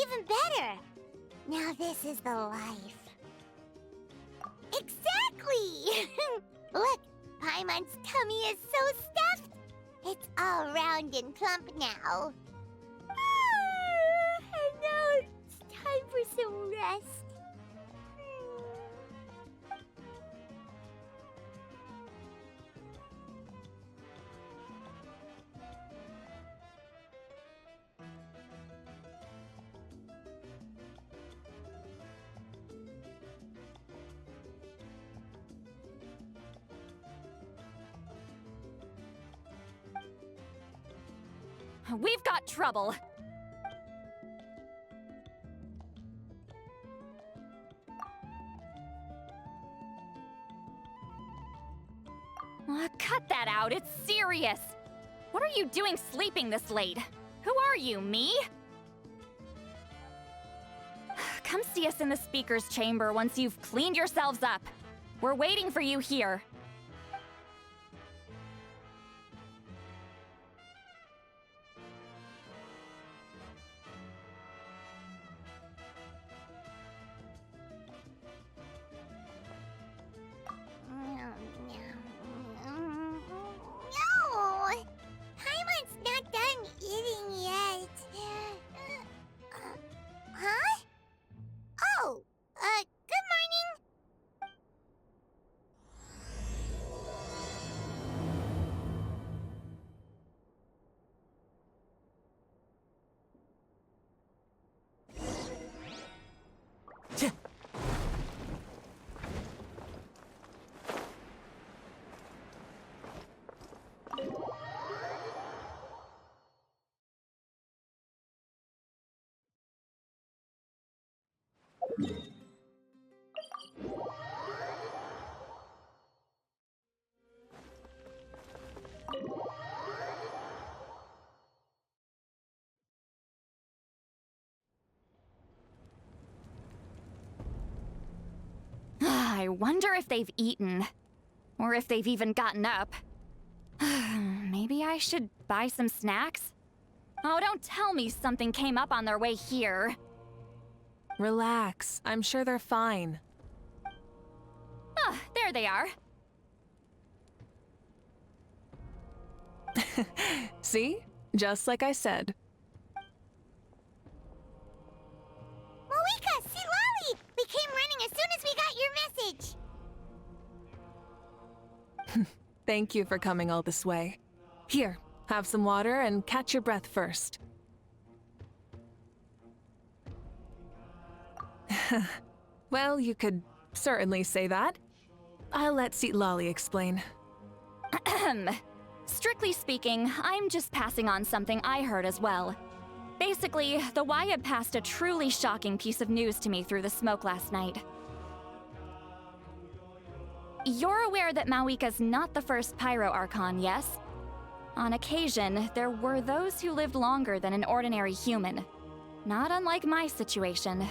even better. Now this is the life. Exactly! Look, Paimon's tummy is so stuffed. It's all round and plump now. And now it's time for some rest. We've got trouble. Cut that out, it's serious. What are you doing sleeping this late? Who are you, me? Come see us in the speaker's chamber once you've cleaned yourselves up. We're waiting for you here. No! Paimon's not done eating yet. Huh? Oh, good morning. I wonder if they've eaten. Or if they've even gotten up. Maybe I should buy some snacks? Oh, don't tell me something came up on their way here. Relax. I'm sure they're fine. Ah, there they are. See? Just like I said. Mavuika, see Lolly! We came running as soon as we got your message. Thank you for coming all this way. Here, have some water and catch your breath first. Well, you could certainly say that. I'll let Lolly explain. Strictly speaking, I'm just passing on something I heard as well. Basically, the Wyab passed a truly shocking piece of news to me through the smoke last night. You're aware that Mavuika's not the first Pyro Archon, yes? On occasion, there were those who lived longer than an ordinary human. Not unlike my situation.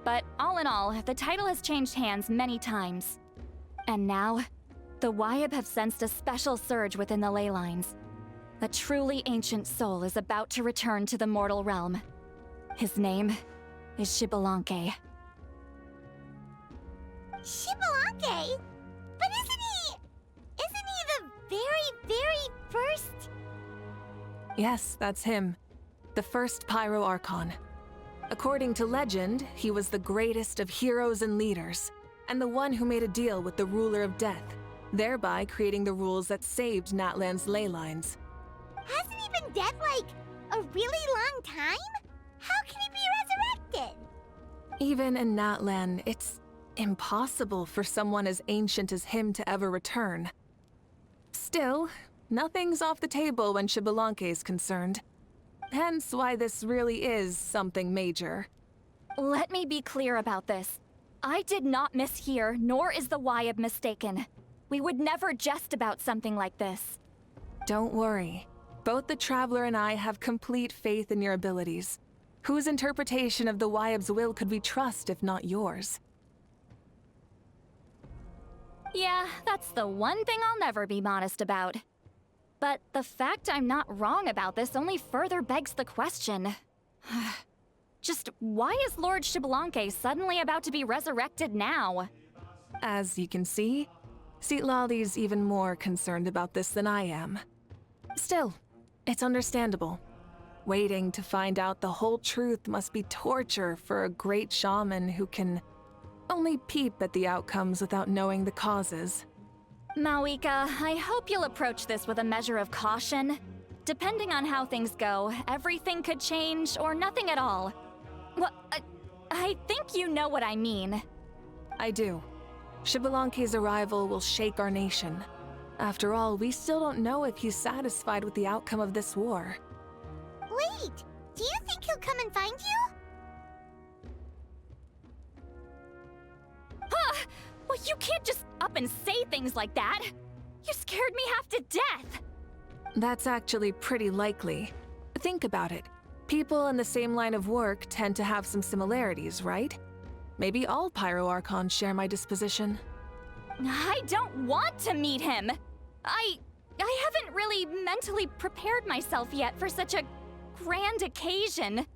But all in all, the title has changed hands many times. And now, the Wyab have sensed a special surge within the ley lines. A truly ancient soul is about to return to the mortal realm. His name is Xbalanque. Xbalanque? But isn't he the very first? Yes, that's him. The first Pyro Archon. According to legend, he was the greatest of heroes and leaders, and the one who made a deal with the ruler of death, thereby creating the rules that saved Natlan's ley lines. Hasn't he been dead like a really long time? How can he be resurrected? Even in Natlan, it's impossible for someone as ancient as him to ever return. Still, nothing's off the table when Xbalanque is concerned. Hence why this really is something major. Let me be clear about this. I did not mishear, nor is the Wyab mistaken. We would never jest about something like this. Don't worry. Both the Traveler and I have complete faith in your abilities. Whose interpretation of the Wyab's will could we trust if not yours? Yeah, that's the one thing I'll never be modest about. But the fact I'm not wrong about this only further begs the question. Just why is Lord Xbalanque suddenly about to be resurrected now? As you can see, Citlali's even more concerned about this than I am. Still, it's understandable. Waiting to find out the whole truth must be torture for a great shaman who can only peep at the outcomes without knowing the causes. Mavuika, I hope you'll approach this with a measure of caution. Depending on how things go, everything could change or nothing at all. Well, I think you know what I mean. I do. Xbalanque's arrival will shake our nation. After all, we still don't know if he's satisfied with the outcome of this war. Wait, do you think he'll come and find you? Well, you can't just up and say things like that. You scared me half to death. That's actually pretty likely. Think about it. People in the same line of work tend to have some similarities, right? Maybe all Pyro Archons share my disposition. I don't want to meet him. I haven't really mentally prepared myself yet for such a grand occasion.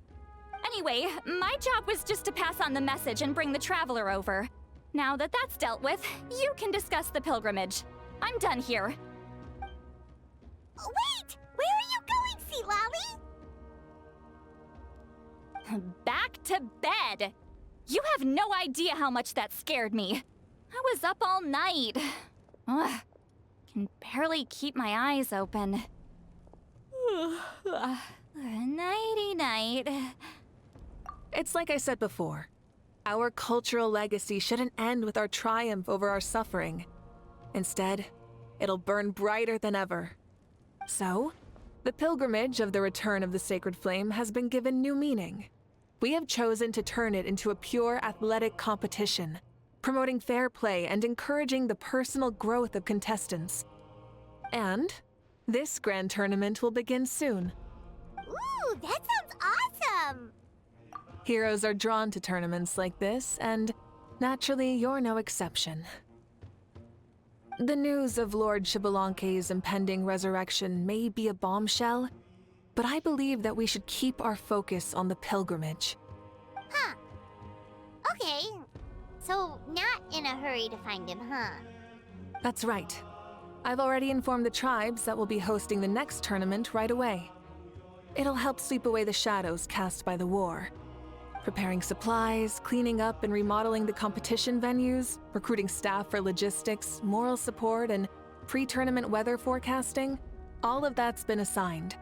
Anyway, my job was just to pass on the message and bring the Traveler over. Now that that's dealt with, you can discuss the pilgrimage. I'm done here. Wait! Where are you going, Citlali? Back to bed! You have no idea how much that scared me. I was up all night. Ugh, can barely keep my eyes open. Nighty-night. It's like I said before. Our cultural legacy shouldn't end with our triumph over our suffering. Instead, it'll burn brighter than ever. So, the pilgrimage of the return of the sacred flame has been given new meaning. We have chosen to turn it into a pure athletic competition, promoting fair play and encouraging the personal growth of contestants. And this grand tournament will begin soon. Ooh, that sounds awesome! Heroes are drawn to tournaments like this, and naturally, you're no exception. The news of Lord Xbalanque's impending resurrection may be a bombshell, but I believe that we should keep our focus on the pilgrimage. Huh. Okay. So, not in a hurry to find him, huh? That's right. I've already informed the tribes that we'll be hosting the next tournament right away. It'll help sweep away the shadows cast by the war. Preparing supplies, cleaning up and remodeling the competition venues, recruiting staff for logistics, moral support, and pre-tournament weather forecasting, all of that's been assigned.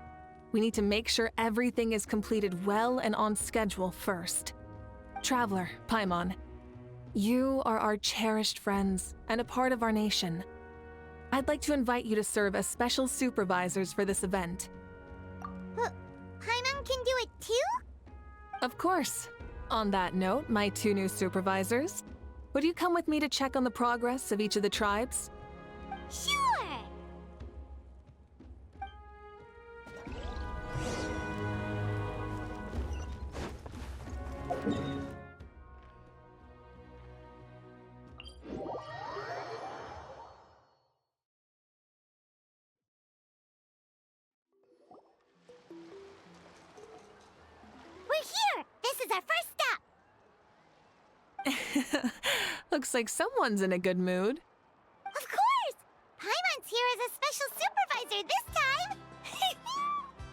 We need to make sure everything is completed well and on schedule first. Traveler, Paimon, you are our cherished friends and a part of our nation. I'd like to invite you to serve as special supervisors for this event. Paimon can do it too? Of course. On that note, my two new supervisors, would you come with me to check on the progress of each of the tribes? Sure! We're here! This is our first stop! Looks like someone's in a good mood. Of course! Paimon's here as a special supervisor this time!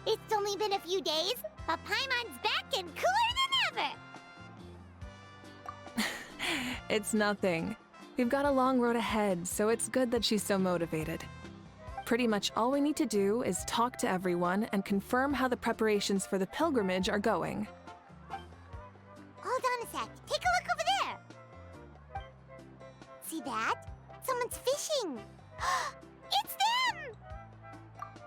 It's only been a few days, but Paimon's back and cooler than ever! It's nothing. We've got a long road ahead, so it's good that she's so motivated. Pretty much all we need to do is talk to everyone and confirm how the preparations for the pilgrimage are going. Hold on a sec. Take a look over there. See that? Someone's fishing. It's them!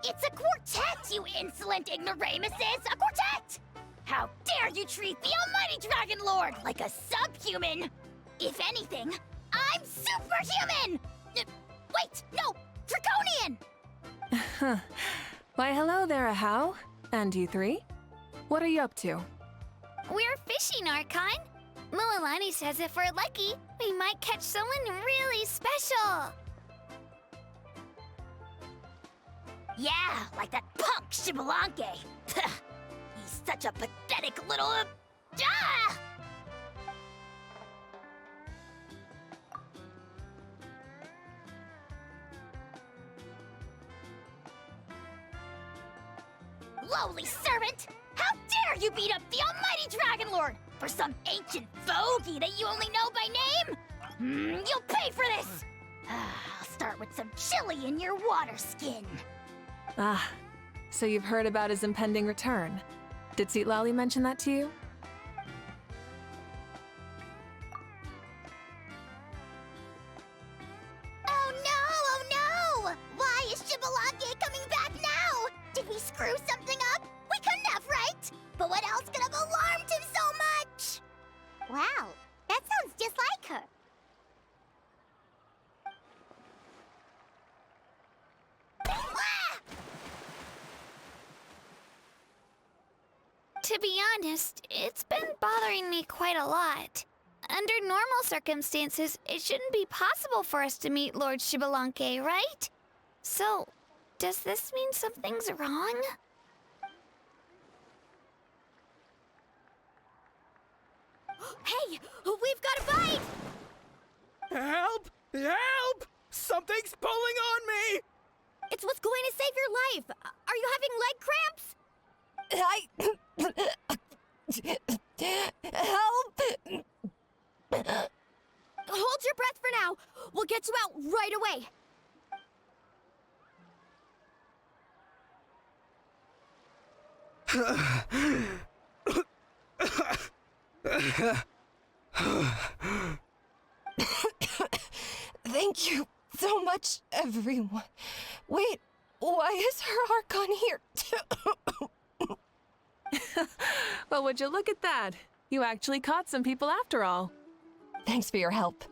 It's a quartet, you insolent ignoramuses! A quartet! How dare you treat the almighty Dragon Lord like a subhuman! If anything, I'm superhuman! Wait, no! Draconian! Why, hello there, Ahau. And you three? What are you up to? We're fishing, Archon. Mualani says if we're lucky, we might catch someone really special. Yeah, like that punk Xbalanque. He's such a pathetic little Ah! Lowly servant! How dare you beat up the almighty Dragon Lord for some ancient fogey that you only know by name? You'll pay for this! I'll start with some chili in your water skin. Ah, so you've heard about his impending return. Did Seat Lolly mention that to you? Oh no! Why is Shibalake coming back now? Did we screw something up? We couldn't have, right? But what else could have alarmed him so much? Wow, that sounds just like her. Ah! To be honest, it's been bothering me quite a lot. Under normal circumstances, it shouldn't be possible for us to meet Lord Shibalanke, right? So, does this mean something's wrong? Hey, we've got a bite! Help! Help! Something's pulling on me! It's what's going to save your life. Are you having leg cramps? Help! Hold your breath for now. We'll get you out right away. Thank you so much, everyone. Wait, why is her Archon here? Well, would you look at that? You actually caught some people after all. Thanks for your help.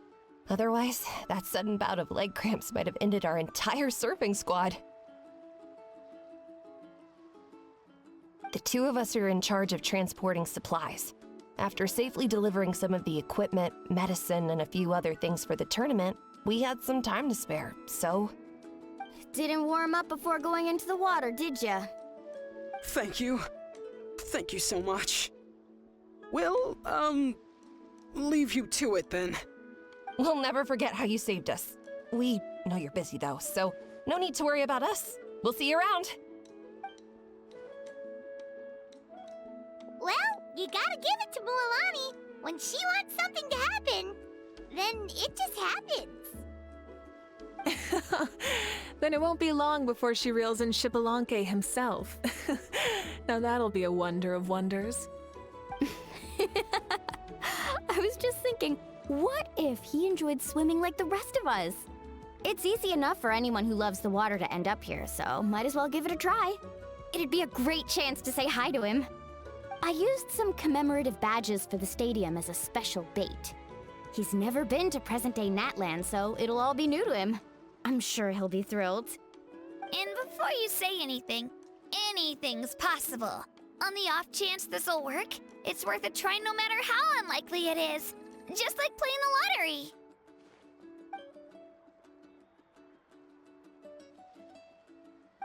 Otherwise, that sudden bout of leg cramps might have ended our entire surfing squad. The two of us are in charge of transporting supplies. After safely delivering some of the equipment, medicine, and a few other things for the tournament, we had some time to spare, so... Didn't warm up before going into the water, did ya? Thank you. Thank you so much. We'll, leave you to it then. We'll never forget how you saved us. We know you're busy though, so no need to worry about us. We'll see you around. Well, you gotta give it to Mualani. When she wants something to happen, then it just happens. Then it won't be long before she reels in Shibalanke himself. Now that'll be a wonder of wonders. I was just thinking, what if he enjoyed swimming like the rest of us? It's easy enough for anyone who loves the water to end up here, so might as well give it a try. It'd be a great chance to say hi to him. I used some commemorative badges for the stadium as a special bait. He's never been to present-day Natland, so it'll all be new to him. I'm sure he'll be thrilled. And before you say anything, anything's possible. On the off chance this'll work, it's worth a try no matter how unlikely it is. Just like playing the lottery.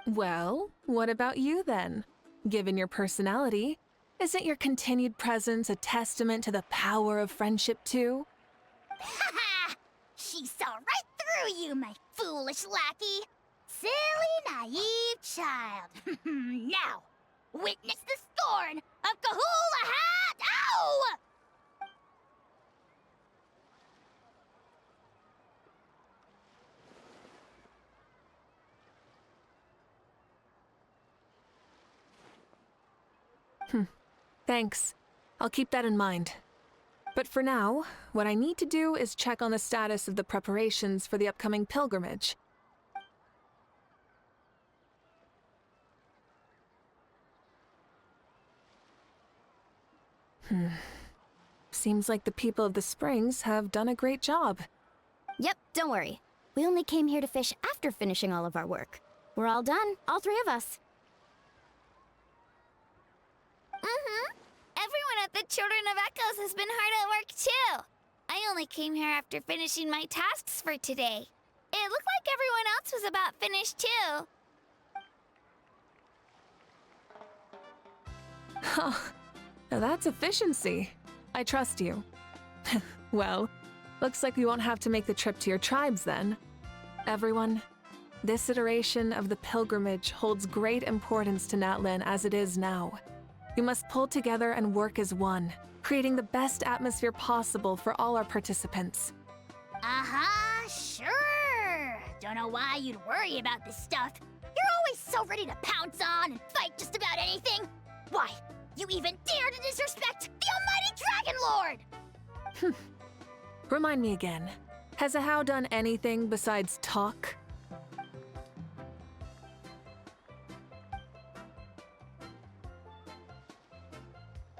Well, what about you then? Given your personality, isn't your continued presence a testament to the power of friendship too? Ha ha! She saw right through you, my foolish lackey. Silly, naive child. Now, witness the scorn of Kahula Hat! Ow! Thanks. I'll keep that in mind. But for now, what I need to do is check on the status of the preparations for the upcoming pilgrimage. Seems like the people of the Springs have done a great job. Yep, don't worry. We only came here to fish after finishing all of our work. We're all done, all three of us. Everyone at the Children of Echoes has been hard at work too. I only came here after finishing my tasks for today. It looked like everyone else was about finished too. Now that's efficiency. I trust you. Well, looks like we won't have to make the trip to your tribes then. Everyone, this iteration of the pilgrimage holds great importance to Natlan as it is now. We must pull together and work as one, creating the best atmosphere possible for all our participants. Uh-huh, sure. Don't know why you'd worry about this stuff. You're always so ready to pounce on and fight just about anything. Why, you even dare to disrespect the almighty Dragon Lord! Remind me again, has Ahau done anything besides talk?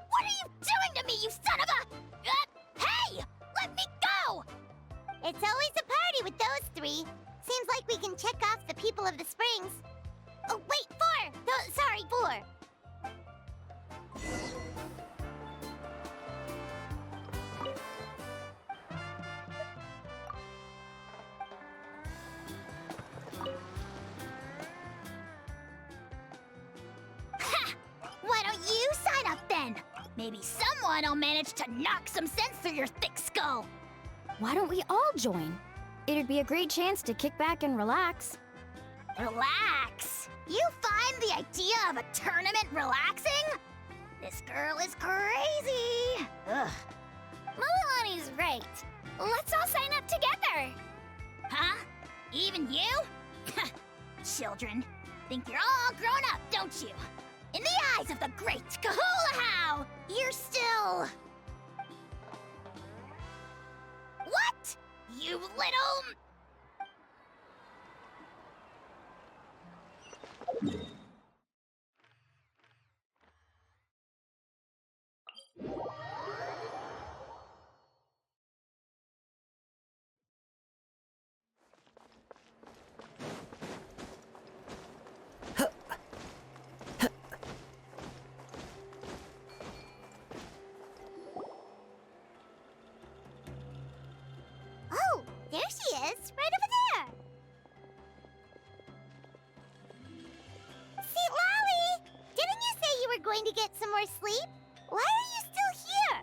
What are you doing to me, you son of a... hey! Let me go! It's always a party with those three. Seems like we can check off the people of the springs. Oh, wait, 4! Sorry, 4. Ha! Why don't you sign up then? Maybe someone will manage to knock some sense through your thick skull. Why don't we all join? It'd be a great chance to kick back and relax. Relax. You find the idea of a tournament relaxing? This girl is crazy. Ugh. Mulalani's right. Let's all sign up together. Huh? Even you? Children, think you're all grown up, don't you? In the eyes of the great Kahulahau, you're still... What? You little... Oh, there she is, right over there. See, Lolly, didn't you say you were going to get some more sleep? Why are you still here?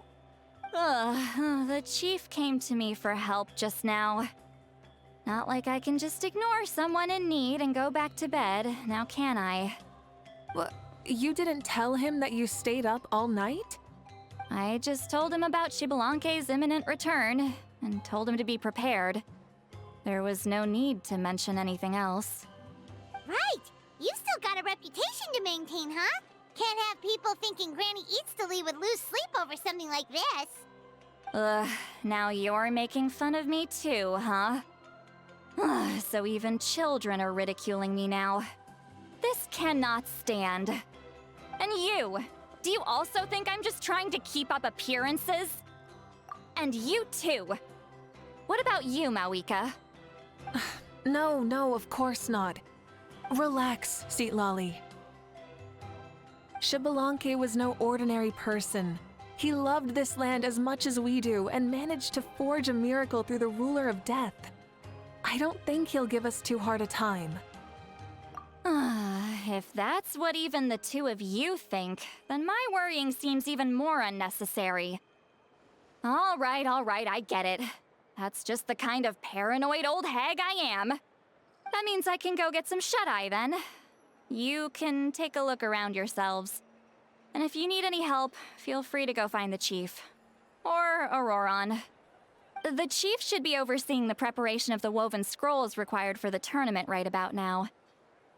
The chief came to me for help just now. Not like I can just ignore someone in need and go back to bed, now can I? What? You didn't tell him that you stayed up all night? I just told him about Xibalanque's imminent return, and told him to be prepared. There was no need to mention anything else. Right, you still got a reputation to maintain, huh? Can't have people thinking Granny Eatstily would lose sleep over something like this. Now you're making fun of me too, huh? So even children are ridiculing me now. This cannot stand. And you! Do you also think I'm just trying to keep up appearances? And you too! What about you, Mavuika? No, of course not. Relax, Seatlolly. Xibalanque was no ordinary person. He loved this land as much as we do and managed to forge a miracle through the ruler of death. I don't think he'll give us too hard a time. If that's what even the two of you think, then my worrying seems even more unnecessary. All right, I get it. That's just the kind of paranoid old hag I am. That means I can go get some shut-eye then. You can take a look around yourselves. And if you need any help, feel free to go find the chief. Or Auroron. The chief should be overseeing the preparation of the woven scrolls required for the tournament right about now.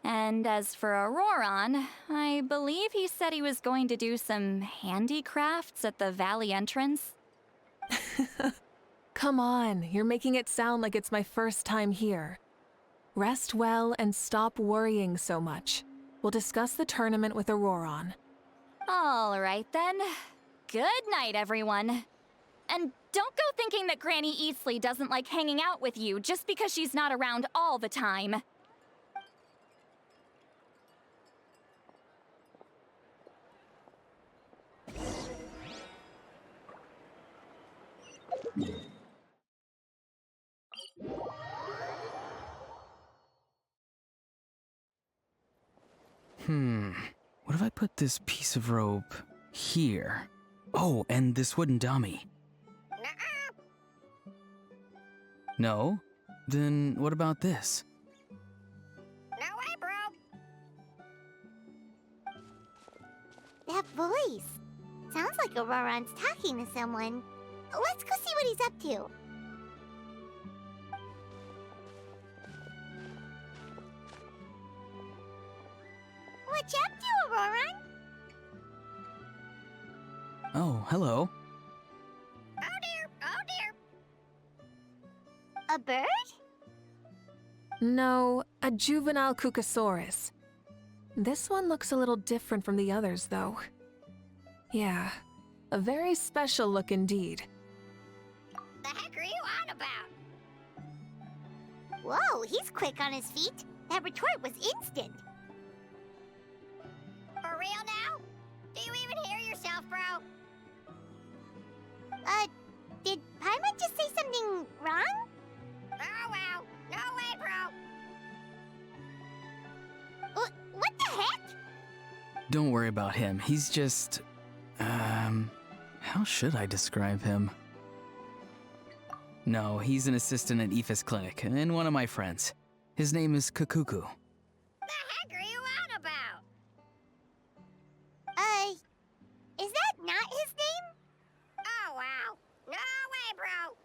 And as for Auroron, I believe he said he was going to do some handicrafts at the valley entrance. Come on, you're making it sound like it's my first time here. Rest well and stop worrying so much. We'll discuss the tournament with Auroron. All right then. Good night, everyone. And don't go thinking that Granny Eastly doesn't like hanging out with you just because she's not around all the time. What if I put this piece of rope here? Oh, and this wooden dummy. Nuh-uh. No? Then what about this? No way, bro. That voice. Sounds like Auroron's talking to someone. Let's go see what he's up to. What you up to, Auroron? Oh, hello. Oh dear, oh dear. A bird? No, a juvenile Cucosaurus. This one looks a little different from the others, though. Yeah, a very special look indeed. The heck are you on about? Whoa, he's quick on his feet. That retort was instant. For real now? Do you even hear yourself, bro? Did Paimon just say something wrong? Oh wow, no way, bro. What the heck? Don't worry about him. He's just... how should I describe him? No, he's an assistant at Aoife's clinic, and one of my friends. His name is Kakuku. The heck are you on about? Is that not his name? Oh wow, no way, bro.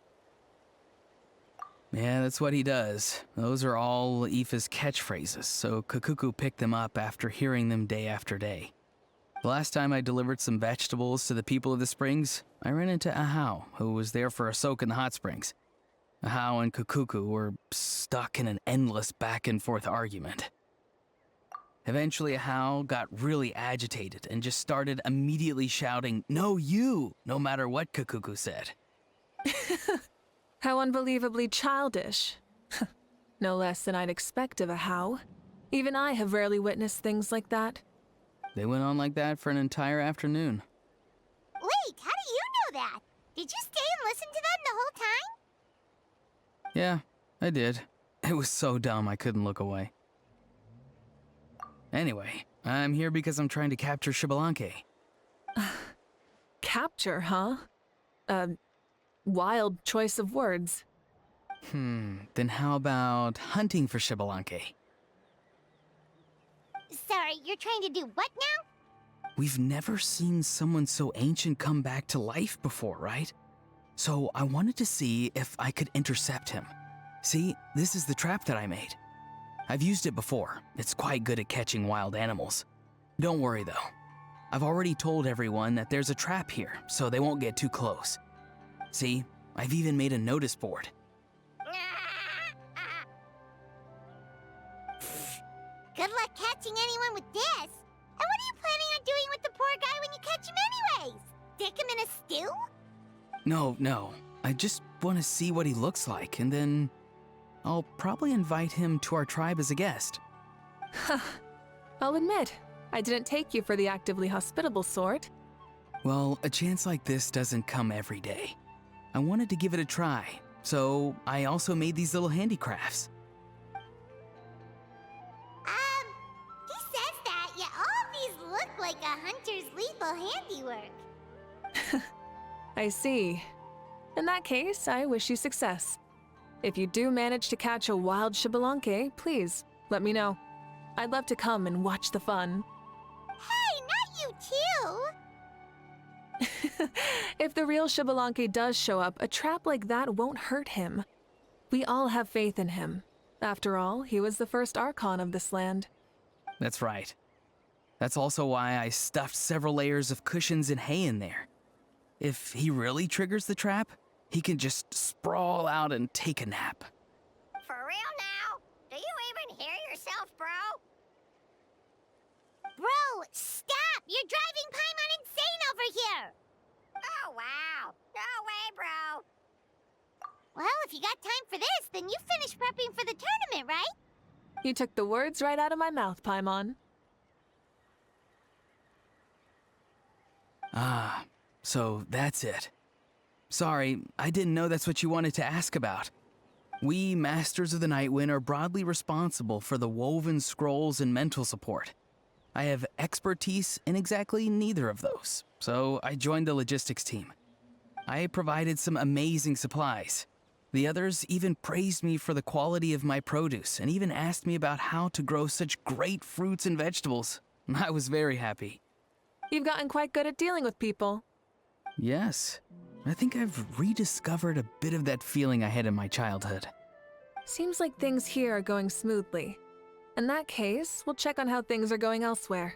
Yeah, that's what he does. Those are all Aoife's catchphrases, so Kakuku picked them up after hearing them day after day. The last time I delivered some vegetables to the people of the springs, I ran into Ahau, who was there for a soak in the hot springs. Ahau and Kakuku were stuck in an endless back-and-forth argument. Eventually, Ahau got really agitated and just started immediately shouting, "No, you!" no matter what Kakuku said. How unbelievably childish. No less than I'd expect of a How. Even I have rarely witnessed things like that. They went on like that for an entire afternoon. Wait, how do you know that? Did you stay and listen to them the whole time? Yeah, I did. It was so dumb I couldn't look away. Anyway, I'm here because I'm trying to capture Xbalanque. Capture, huh? Wild choice of words. Then how about hunting for Xbalanque? Sorry, you're trying to do what now? We've never seen someone so ancient come back to life before, right? So I wanted to see if I could intercept him. See, this is the trap that I made. I've used it before. It's quite good at catching wild animals. Don't worry though. I've already told everyone that there's a trap here, so they won't get too close. See, I've even made a notice board. Good luck catching anyone with this. And what are you planning on doing with the poor guy when you catch him anyways? Stick him in a stew? No. I just want to see what he looks like, and then I'll probably invite him to our tribe as a guest. I'll admit, I didn't take you for the actively hospitable sort. Well, a chance like this doesn't come every day. I wanted to give it a try, so I also made these little handicrafts. He says that, yet all of these look like a hunter's lethal handiwork. I see. In that case, I wish you success. If you do manage to catch a wild Xbalanque, please let me know. I'd love to come and watch the fun. Hey, not you too! If the real Xbalanque does show up, a trap like that won't hurt him. We all have faith in him. After all, he was the first Archon of this land. That's right. That's also why I stuffed several layers of cushions and hay in there. If he really triggers the trap, he can just sprawl out and take a nap. For real now? Do you even hear yourself, bro? Bro, stop! You're driving Paimon insane over here! Oh wow, no way, bro. Well, if you got time for this, then you finished prepping for the tournament, right? You took the words right out of my mouth, Paimon. Ah, so that's it. Sorry, I didn't know that's what you wanted to ask about. We, Masters of the Nightwind, are broadly responsible for the woven scrolls and mental support. I have expertise in exactly neither of those, so I joined the logistics team. I provided some amazing supplies. The others even praised me for the quality of my produce and even asked me about how to grow such great fruits and vegetables. I was very happy. You've gotten quite good at dealing with people. Yes, I think I've rediscovered a bit of that feeling I had in my childhood. Seems like things here are going smoothly. In that case, we'll check on how things are going elsewhere.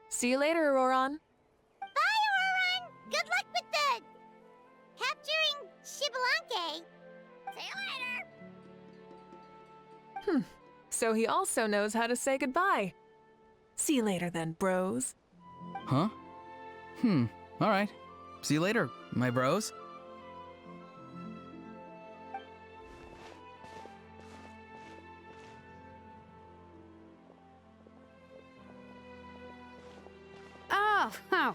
See you later, Auroron. Bye, Auroron! Good luck with the capturing Xbalanque. See you later! So he also knows how to say goodbye. See you later then, bros. Huh? Alright. See you later, my bros. Oh,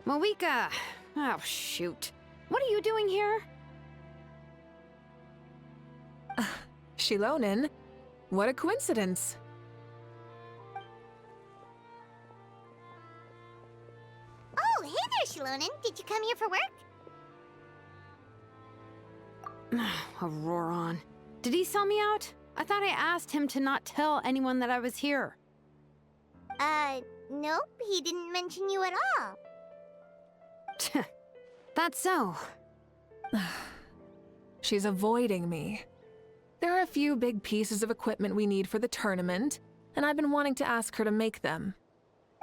Mavuika. Oh, shoot. What are you doing here? Shilonin? What a coincidence. Oh, hey there, Shilonin. Did you come here for work? Auroron. Did he sell me out? I thought I asked him to not tell anyone that I was here. Nope. He didn't mention you at all. That's so. She's avoiding me. There are a few big pieces of equipment we need for the tournament, and I've been wanting to ask her to make them.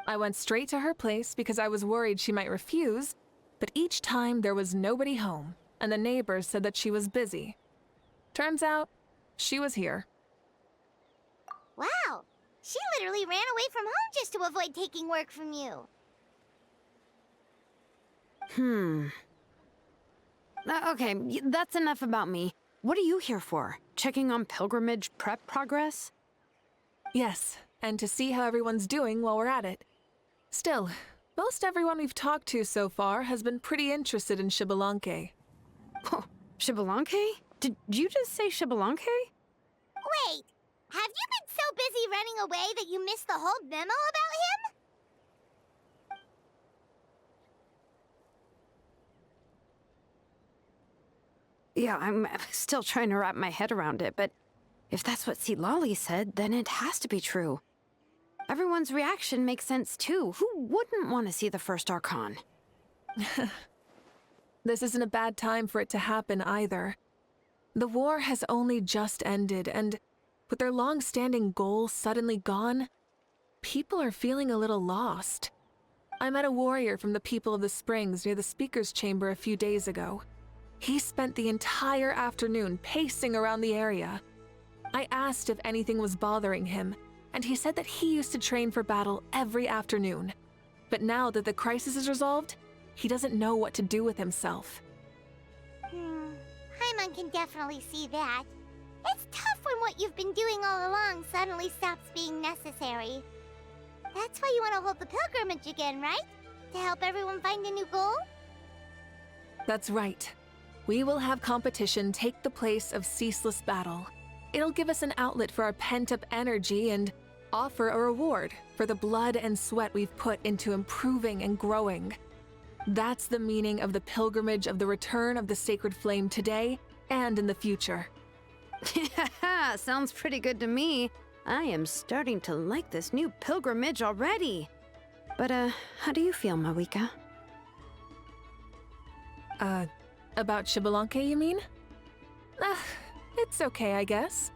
I went straight to her place because I was worried she might refuse, but each time there was nobody home, and the neighbors said that she was busy. Turns out, she was here. Wow. She literally ran away from home just to avoid taking work from you. Okay, that's enough about me. What are you here for? Checking on pilgrimage prep progress? Yes, and to see how everyone's doing while we're at it. Still, most everyone we've talked to so far has been pretty interested in Xbalanque. Oh, Xbalanque? Did you just say Xbalanque? Wait, have you been so busy running away that you missed the whole memo about him? Yeah, I'm still trying to wrap my head around it, but if that's what Lolly said, then it has to be true. Everyone's reaction makes sense too. Who wouldn't want to see the first Archon? This isn't a bad time for it to happen either. The war has only just ended, and with their long-standing goal suddenly gone, people are feeling a little lost. I met a warrior from the People of the Springs near the Speaker's Chamber a few days ago. He spent the entire afternoon pacing around the area. I asked if anything was bothering him, and he said that he used to train for battle every afternoon. But now that the crisis is resolved, he doesn't know what to do with himself. Paimon can definitely see that. It's tough when what you've been doing all along suddenly stops being necessary. That's why you want to hold the pilgrimage again, right? To help everyone find a new goal? That's right. We will have competition take the place of ceaseless battle. It'll give us an outlet for our pent-up energy and offer a reward for the blood and sweat we've put into improving and growing. That's the meaning of the pilgrimage of the return of the Sacred Flame today and in the future. Sounds pretty good to me. I am starting to like this new pilgrimage already. But, how do you feel, Mavuika? About Xbalanque, you mean? It's okay, I guess.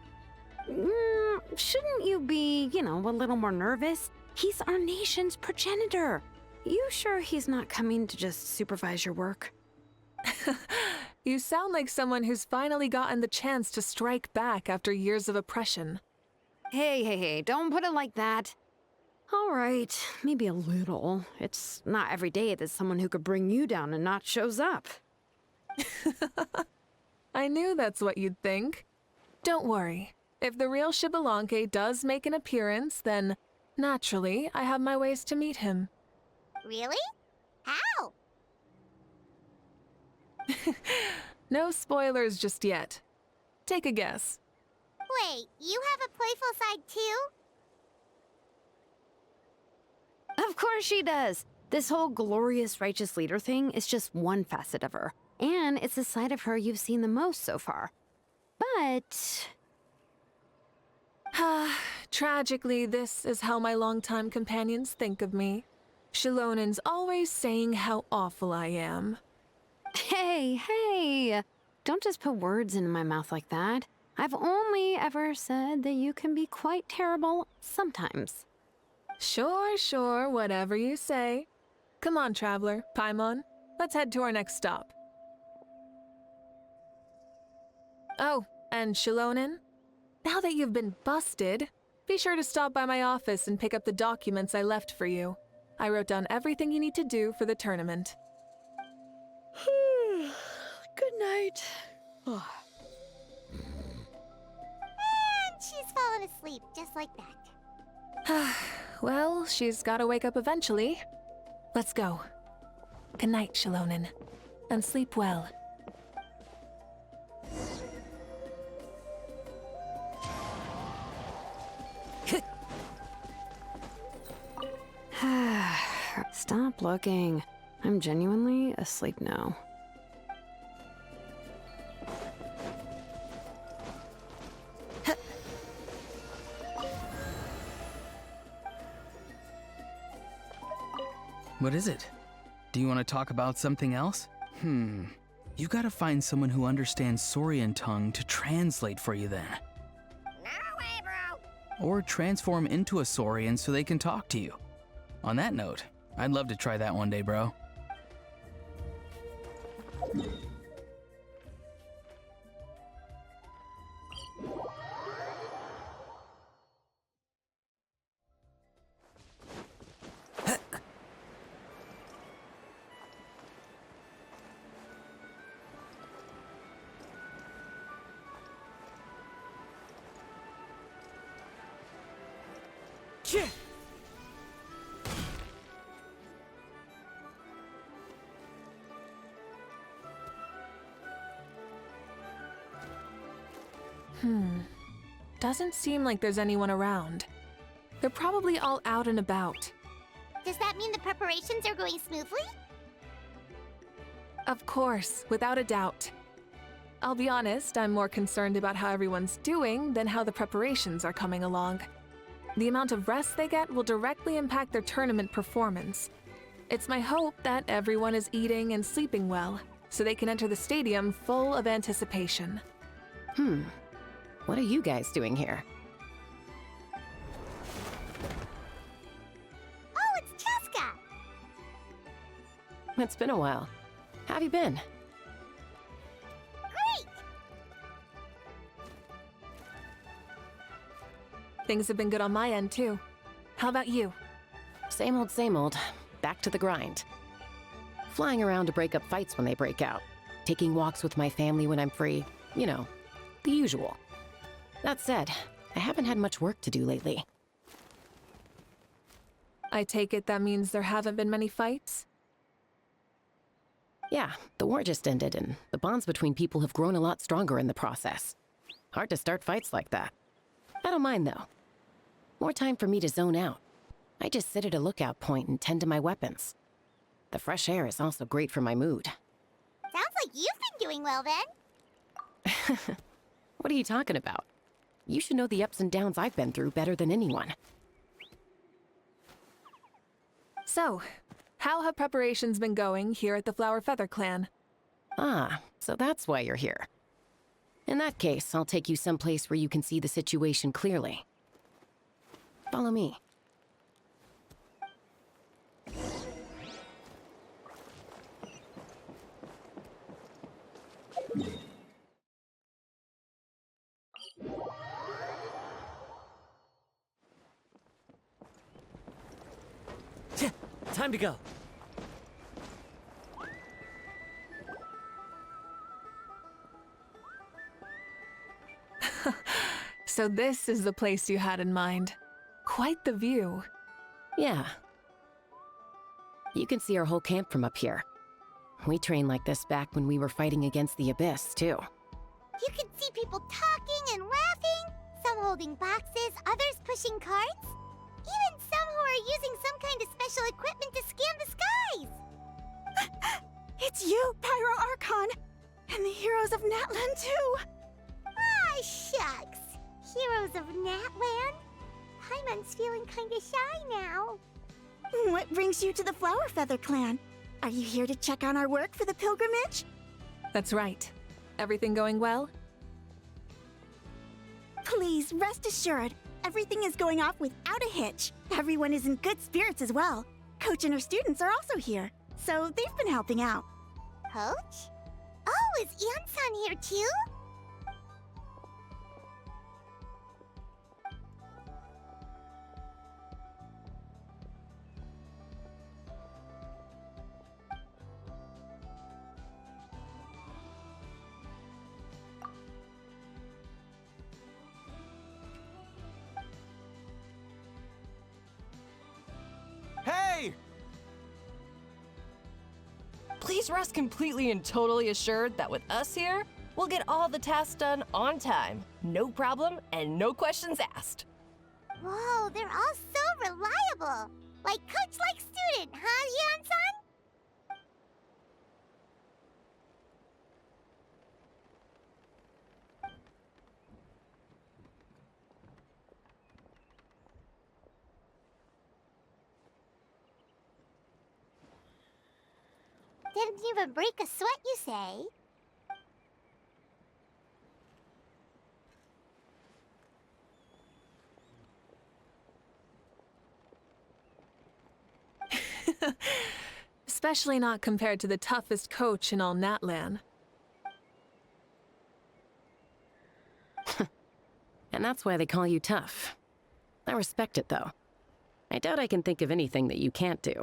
Shouldn't you be, a little more nervous? He's our nation's progenitor. You sure he's not coming to just supervise your work? You sound like someone who's finally gotten the chance to strike back after years of oppression. Hey, don't put it like that. All right, maybe a little. It's not every day that someone who could bring you down a notch shows up. I knew that's what you'd think. Don't worry. If the real Xbalanque does make an appearance, then, naturally, I have my ways to meet him. Really? How? No spoilers just yet. Take a guess. Wait, you have a playful side too? Of course she does. This whole glorious righteous leader thing is just one facet of her. And it's the side of her you've seen the most so far. But... Tragically, this is how my longtime companions think of me. Shilonen's always saying how awful I am. Hey! Don't just put words into my mouth like that. I've only ever said that you can be quite terrible sometimes. Sure, whatever you say. Come on, Traveler, Paimon. Let's head to our next stop. Oh, and Shilonen, now that you've been busted, be sure to stop by my office and pick up the documents I left for you. I wrote down everything you need to do for the tournament. Good night. And she's fallen asleep just like that. Well, she's gotta wake up eventually. Let's go. Good night, Shilonen. And sleep well. Stop looking. I'm genuinely asleep now. What is it? Do you want to talk about something else? You gotta find someone who understands Saurian tongue to translate for you then. No way, bro. Or transform into a Saurian so they can talk to you. On that note, I'd love to try that one day, bro. Doesn't seem like there's anyone around. They're probably all out and about. Does that mean the preparations are going smoothly? Of course, without a doubt. I'll be honest, I'm more concerned about how everyone's doing than how the preparations are coming along. The amount of rest they get will directly impact their tournament performance. It's my hope that everyone is eating and sleeping well, so they can enter the stadium full of anticipation. What are you guys doing here? Oh, it's Cheska! It's been a while. How have you been? Great! Things have been good on my end, too. How about you? Same old. Back to the grind. Flying around to break up fights when they break out. Taking walks with my family when I'm free. You know, the usual. That said, I haven't had much work to do lately. I take it that means there haven't been many fights? Yeah, the war just ended, and the bonds between people have grown a lot stronger in the process. Hard to start fights like that. I don't mind, though. More time for me to zone out. I just sit at a lookout point and tend to my weapons. The fresh air is also great for my mood. Sounds like you've been doing well then. What are you talking about? You should know the ups and downs I've been through better than anyone. So, how have preparations been going here at the Flower Feather Clan? Ah, so that's why you're here. In that case, I'll take you someplace where you can see the situation clearly. Follow me. Time to go. So this is the place you had in mind. Quite the view. Yeah. You can see our whole camp from up here. We trained like this back when we were fighting against the Abyss, too. You can see people talking and laughing, some holding boxes, others pushing carts, even some who are using some kind of special equipment to scan the skies. It's you, Pyro Archon! And the heroes of Natlan, too! Ah, shucks. Heroes of Natland? Paimon's feeling kinda shy now. What brings you to the Flower Feather Clan? Are you here to check on our work for the pilgrimage? That's right. Everything going well? Please, rest assured, everything is going off without a hitch. Everyone is in good spirits as well. Coach and her students are also here, so they've been helping out. Coach? Oh, is Ian-san here too? Hey! Please rest completely and totally assured that with us here, we'll get all the tasks done on time. No problem and no questions asked. Whoa, they're all so reliable. Like coach, like student, huh, Ian-san? Didn't even break a sweat, you say? Especially not compared to the toughest coach in all Natlan. And that's why they call you tough. I respect it, though. I doubt I can think of anything that you can't do.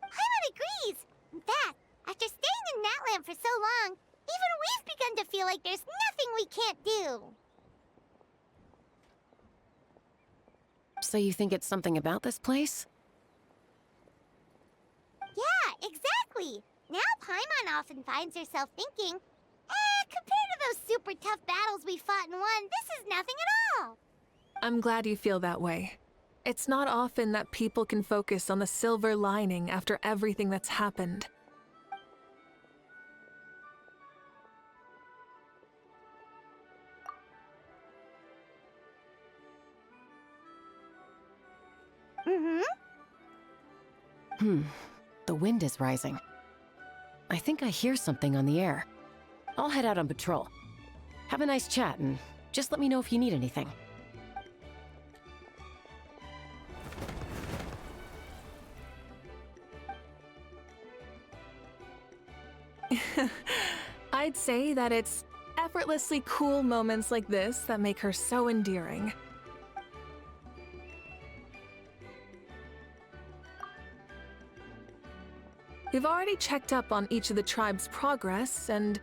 Paimon agrees! In fact, after staying in Natland for so long, even we've begun to feel like there's nothing we can't do. So you think it's something about this place? Yeah, exactly! Now Paimon often finds herself thinking, compared to those super tough battles we fought and won, this is nothing at all! I'm glad you feel that way. It's not often that people can focus on the silver lining after everything that's happened. The wind is rising. I think I hear something on the air. I'll head out on patrol. Have a nice chat and just let me know if you need anything. I'd say that it's effortlessly cool moments like this that make her so endearing. We've already checked up on each of the tribe's progress, and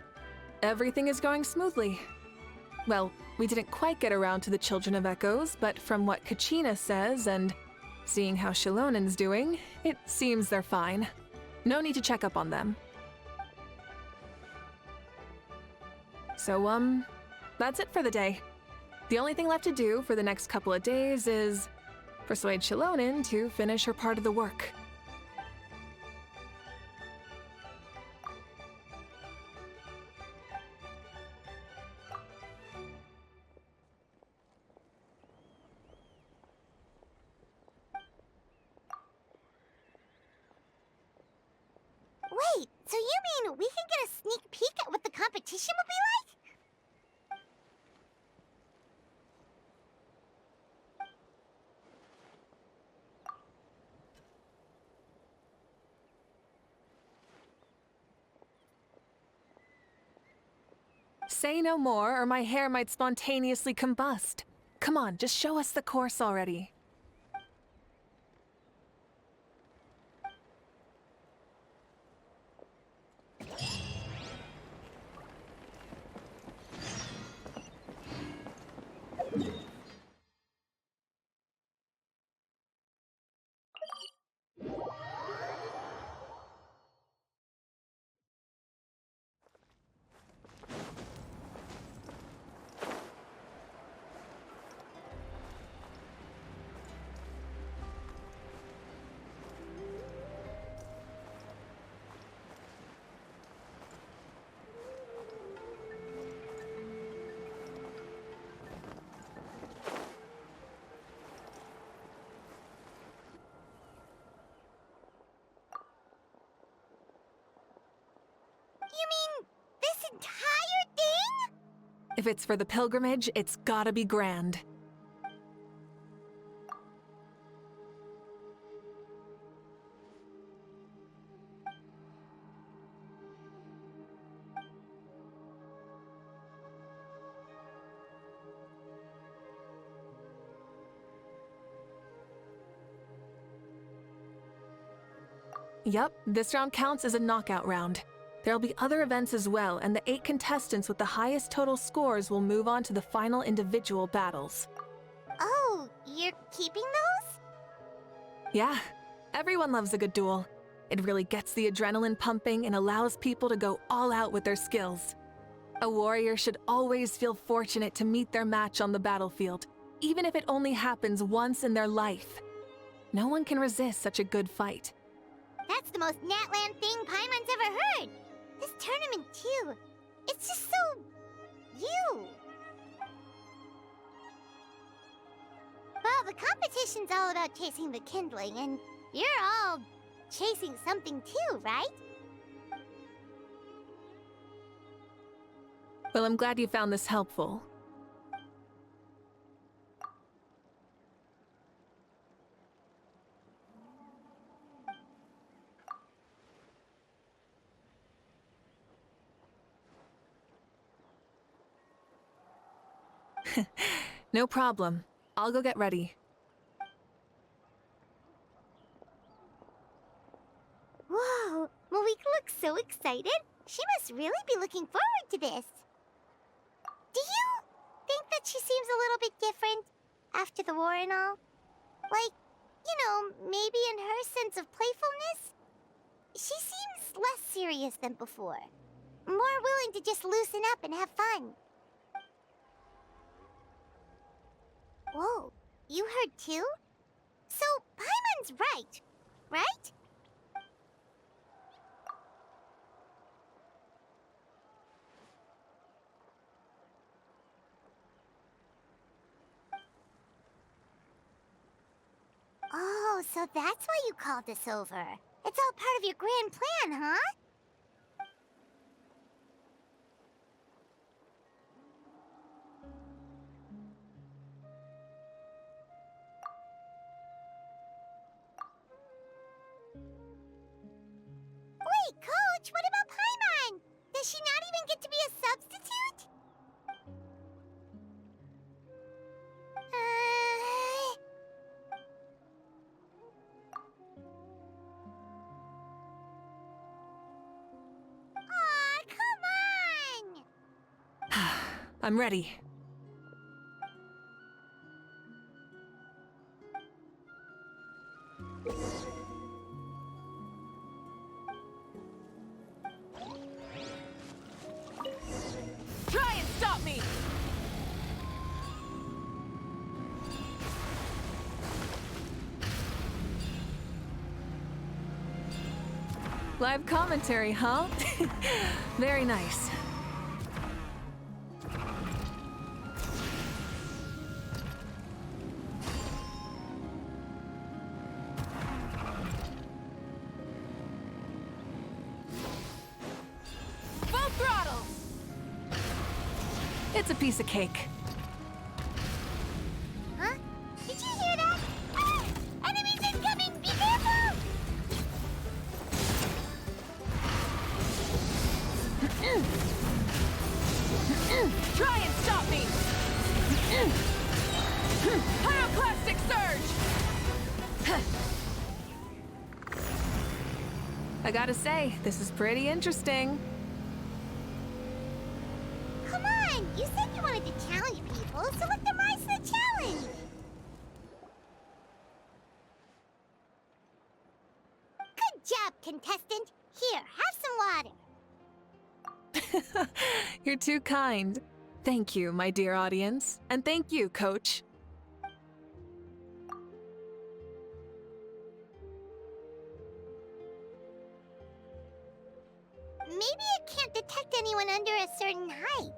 everything is going smoothly. Well, we didn't quite get around to the Children of Echoes, but from what Kachina says and seeing how Shilonen's doing, it seems they're fine. No need to check up on them. So, that's it for the day. The only thing left to do for the next couple of days is persuade Shilonen to finish her part of the work. Wait, so you mean we can get a sneak peek at what the competition will be like? Say no more, or my hair might spontaneously combust. Come on, just show us the course already. If it's for the pilgrimage, it's gotta be grand. Yep, this round counts as a knockout round. There'll be other events as well, and the 8 contestants with the highest total scores will move on to the final individual battles. Oh, you're keeping those? Yeah, everyone loves a good duel. It really gets the adrenaline pumping and allows people to go all out with their skills. A warrior should always feel fortunate to meet their match on the battlefield, even if it only happens once in their life. No one can resist such a good fight. That's the most Natland thing Paimon's ever heard. This tournament, too. It's just so... you. Well, the competition's all about chasing the kindling, and you're all chasing something too, right? Well, I'm glad you found this helpful. No problem. I'll go get ready. Whoa, Mavuika looks so excited. She must really be looking forward to this. Do you think that she seems a little bit different after the war and all? Like, you know, maybe in her sense of playfulness? She seems less serious than before. More willing to just loosen up and have fun. Whoa, you heard too? So, Paimon's right, right? Oh, so that's why you called us over. It's all part of your grand plan, huh? Wait, Coach, what about Paimon? Does she not even get to be a substitute? Aw, come on! I'm ready. Try and stop me! Live commentary, huh? Very nice. Full throttle! It's a piece of cake. Huh? Did you hear that? Ah! Enemies incoming! Be careful! Try and stop me! Pyroclastic surge! I gotta say, this is pretty interesting. Come on! You said you wanted to challenge people, so let them rise to the challenge! Good job, contestant! Here, have some water! You're too kind. Thank you, my dear audience. And thank you, Coach. Maybe it can't detect anyone under a certain height.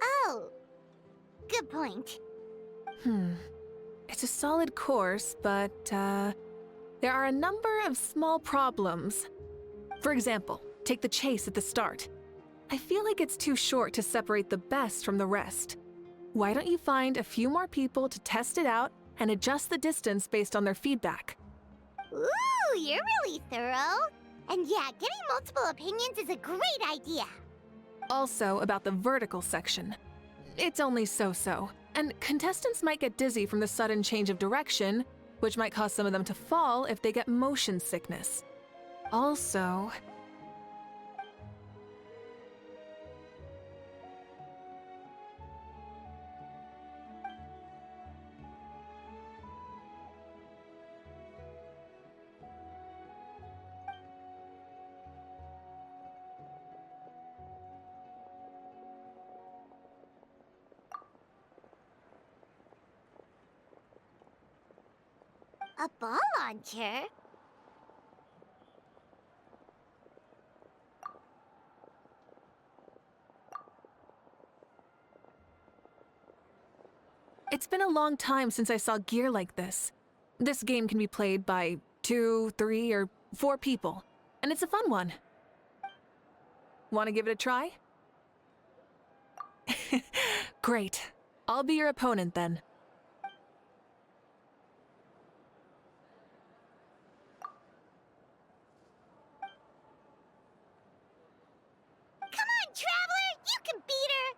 Oh, good point. It's a solid course, but, there are a number of small problems. For example, take the chase at the start. I feel like it's too short to separate the best from the rest. Why don't you find a few more people to test it out and adjust the distance based on their feedback? Ooh, you're really thorough. And yeah, getting multiple opinions is a great idea. Also, about the vertical section. It's only so-so, and contestants might get dizzy from the sudden change of direction, which might cause some of them to fall if they get motion sickness. Also... A ball launcher? It's been a long time since I saw gear like this. This game can be played by 2, 3, or 4 people, and it's a fun one. Want to give it a try? Great. I'll be your opponent then. Come on, Traveler! You can beat her!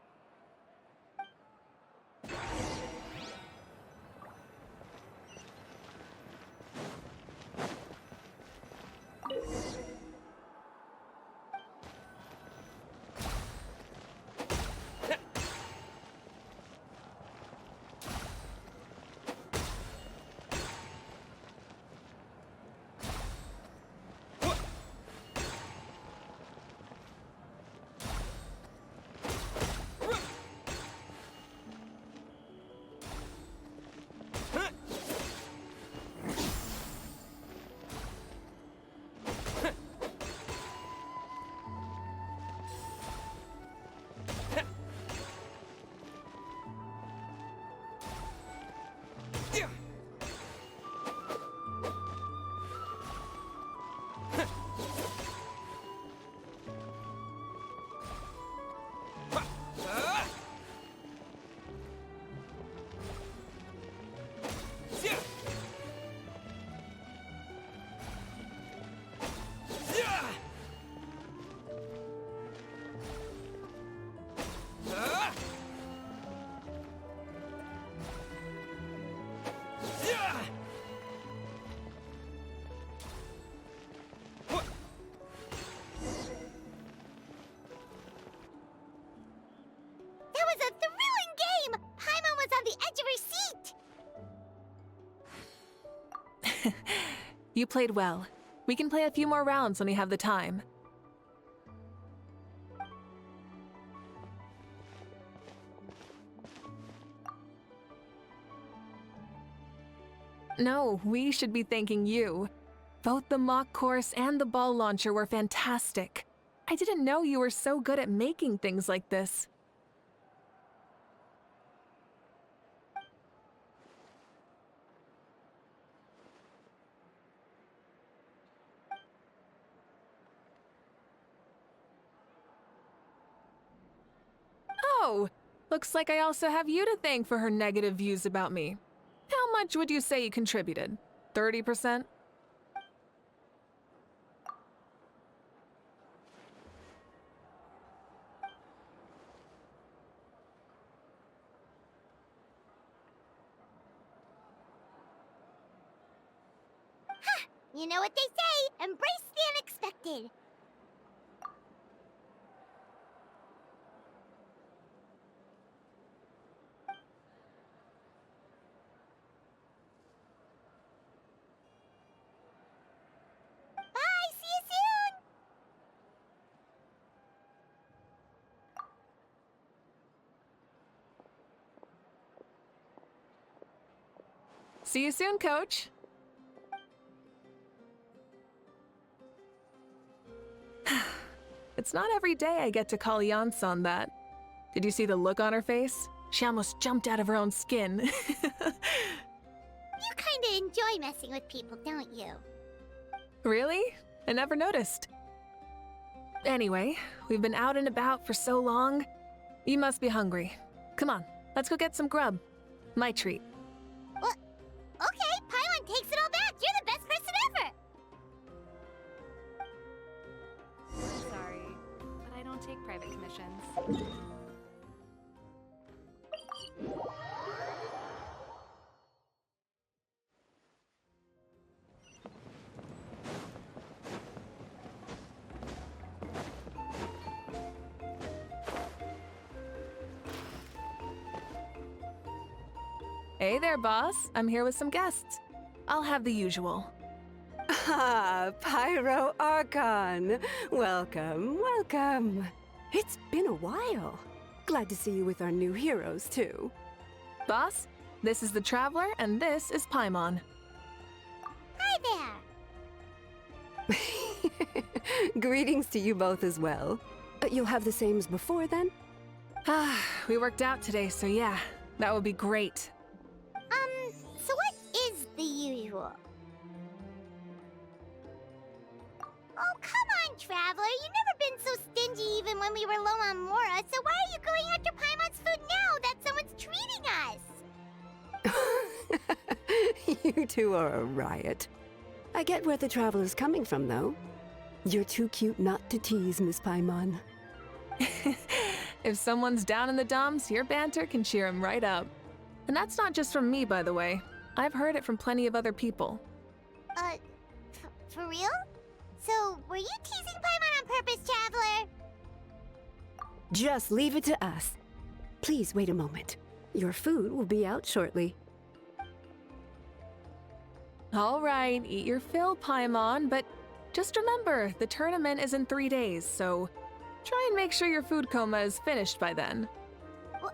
That was a thrilling game! Paimon was on the edge of her seat! You played well. We can play a few more rounds when we have the time. No, we should be thanking you. Both the mock course and the ball launcher were fantastic. I didn't know you were so good at making things like this. Oh, looks like I also have you to thank for her negative views about me. How much would you say you contributed? 30%? You know what they say, embrace the unexpected. Bye, see you soon! See you soon, Coach. It's not every day I get to call Yansan that. Did you see the look on her face? She almost jumped out of her own skin. You kinda enjoy messing with people, don't you? Really? I never noticed. Anyway, we've been out and about for so long. You must be hungry. Come on, let's go get some grub. My treat. What? Okay, Paimon takes it all back. You're the best person ever. Sorry, but I don't take private commissions. Hey there, boss. I'm here with some guests. I'll have the usual. Ah, Pyro Archon. Welcome, welcome. It's been a while. Glad to see you with our new heroes, too. Boss, this is the Traveler, and this is Paimon. Hi there. Greetings to you both as well. You'll have the same as before, then? Ah, we worked out today, so yeah, that would be great. So what is the usual? Oh, come on, Traveler. You've never been so stingy even when we were low on Mora, so why are you going after Paimon's food now that someone's treating us? You two are a riot. I get where the Traveler's coming from, though. You're too cute not to tease, Miss Paimon. If someone's down in the dumps, your banter can cheer him right up. And that's not just from me, by the way. I've heard it from plenty of other people. For real? So, were you teasing Paimon on purpose, Traveler? Just leave it to us. Please wait a moment. Your food will be out shortly. All right, eat your fill, Paimon, but just remember, the tournament is in 3 days, so try and make sure your food coma is finished by then. What?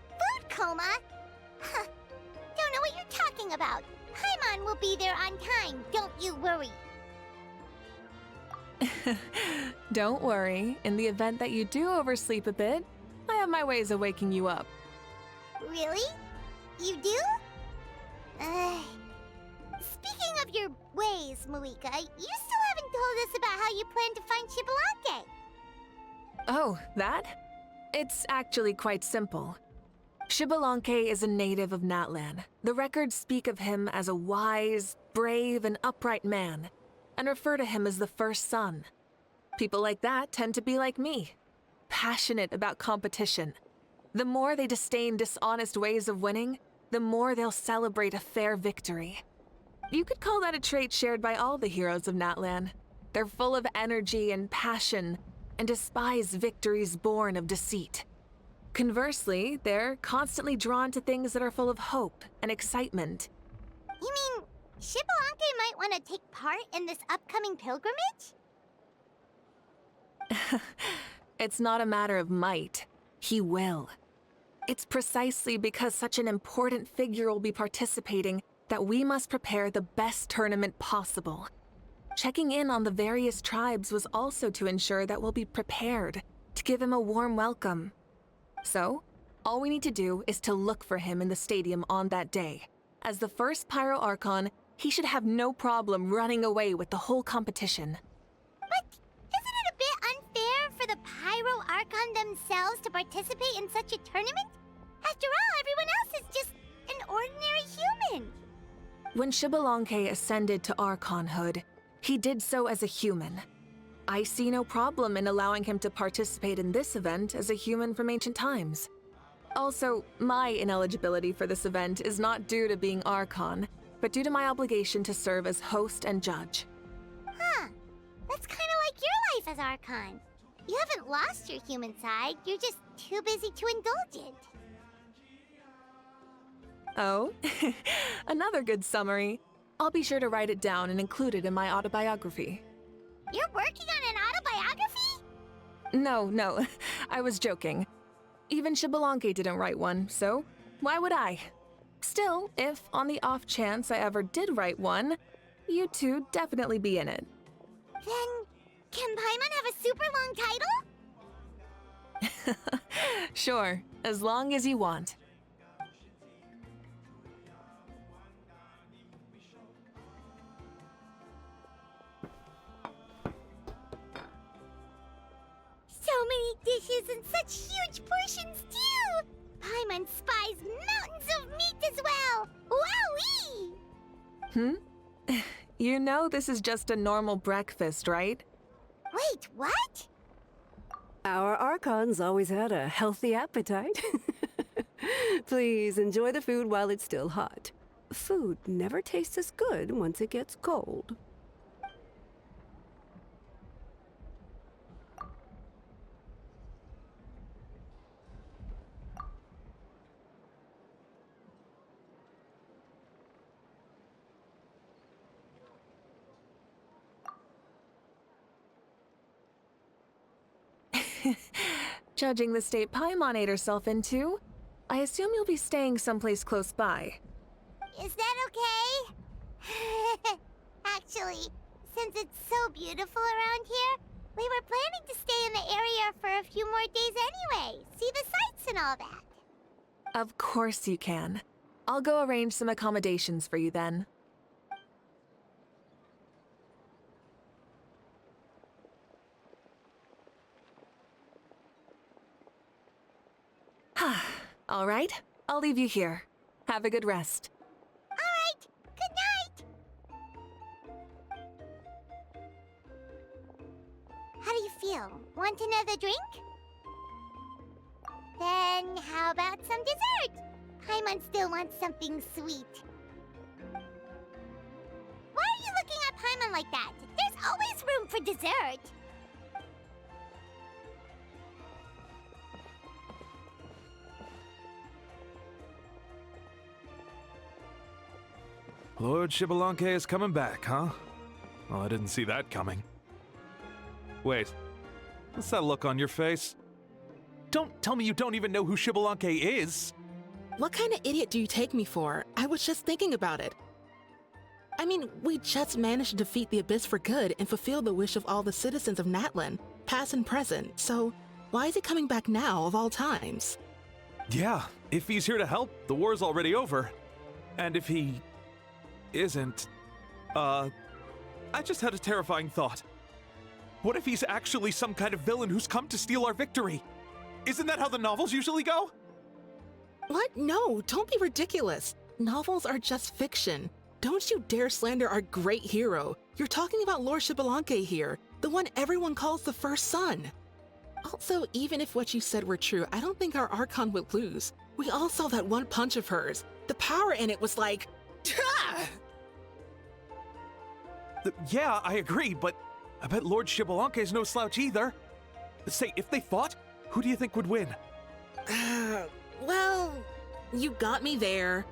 Food coma? Huh. Don't know what you're talking about. Paimon will be there on time, don't you worry. Don't worry, in the event that you do oversleep a bit, I have my ways of waking you up. Really? You do? Speaking of your ways, Mavuika, you still haven't told us about how you plan to find Xbalanque. Oh, that? It's actually quite simple. Xbalanque is a native of Natlan. The records speak of him as a wise, brave, and upright man, and refer to him as the first son. People like that tend to be like me, passionate about competition. The more they disdain dishonest ways of winning, the more they'll celebrate a fair victory. You could call that a trait shared by all the heroes of Natlan. They're full of energy and passion, and despise victories born of deceit. Conversely, they're constantly drawn to things that are full of hope and excitement. You mean Xbalanque might want to take part in this upcoming pilgrimage? It's not a matter of might. He will. It's precisely because such an important figure will be participating that we must prepare the best tournament possible. Checking in on the various tribes was also to ensure that we'll be prepared to give him a warm welcome. So, all we need to do is to look for him in the stadium on that day. As the first Pyro Archon, he should have no problem running away with the whole competition. But isn't it a bit unfair for the Pyro Archon themselves to participate in such a tournament? After all, everyone else is just an ordinary human. When Xbalanque ascended to Archonhood, he did so as a human. I see no problem in allowing him to participate in this event as a human from ancient times. Also, my ineligibility for this event is not due to being Archon, but due to my obligation to serve as host and judge. Huh. That's kind of like your life as Archon. You haven't lost your human side, you're just too busy to indulge it. Oh, another good summary. I'll be sure to write it down and include it in my autobiography. You're working on an autobiography? No, I was joking. Even Xbalanque didn't write one, so why would I? Still, if on the off chance I ever did write one, you two definitely be in it. Then, can Paimon have a super long title? Sure, as long as you want. many dishes and such huge portions, too! Paimon spies mountains of meat as well! Wowee! You know this is just a normal breakfast, right? Wait, what? Our Archons always had a healthy appetite. Please enjoy the food while it's still hot. Food never tastes as good once it gets cold. Judging the state Paimon ate herself into, I assume you'll be staying someplace close by. Is that okay? Actually, since it's so beautiful around here, we were planning to stay in the area for a few more days anyway. See the sights and all that. Of course you can. I'll go arrange some accommodations for you then. All right, I'll leave you here. Have a good rest. All right, good night! How do you feel? Want another drink? Then how about some dessert? Paimon still wants something sweet. Why are you looking at Paimon like that? There's always room for dessert. Lord Xbalanque is coming back, huh? Well, I didn't see that coming. Wait, what's that look on your face? Don't tell me you don't even know who Xbalanque is! What kind of idiot do you take me for? I was just thinking about it. I mean, we just managed to defeat the Abyss for good and fulfill the wish of all the citizens of Natlan, past and present, so why is he coming back now of all times? Yeah, if he's here to help, the war's already over. And if he isn't, I just had a terrifying thought. What if he's actually some kind of villain who's come to steal our victory? Isn't that how the novels usually go? What? No, don't be ridiculous. Novels are just fiction. Don't you dare slander our great hero. You're talking about Lord Xbalanque here, the one everyone calls the First Son. Also, even if what you said were true, I don't think our Archon would lose. We all saw that one punch of hers. The power in it was like... Yeah, I agree, but I bet Lord Xbalanque is no slouch either. Say, if they fought, who do you think would win? Well, you got me there.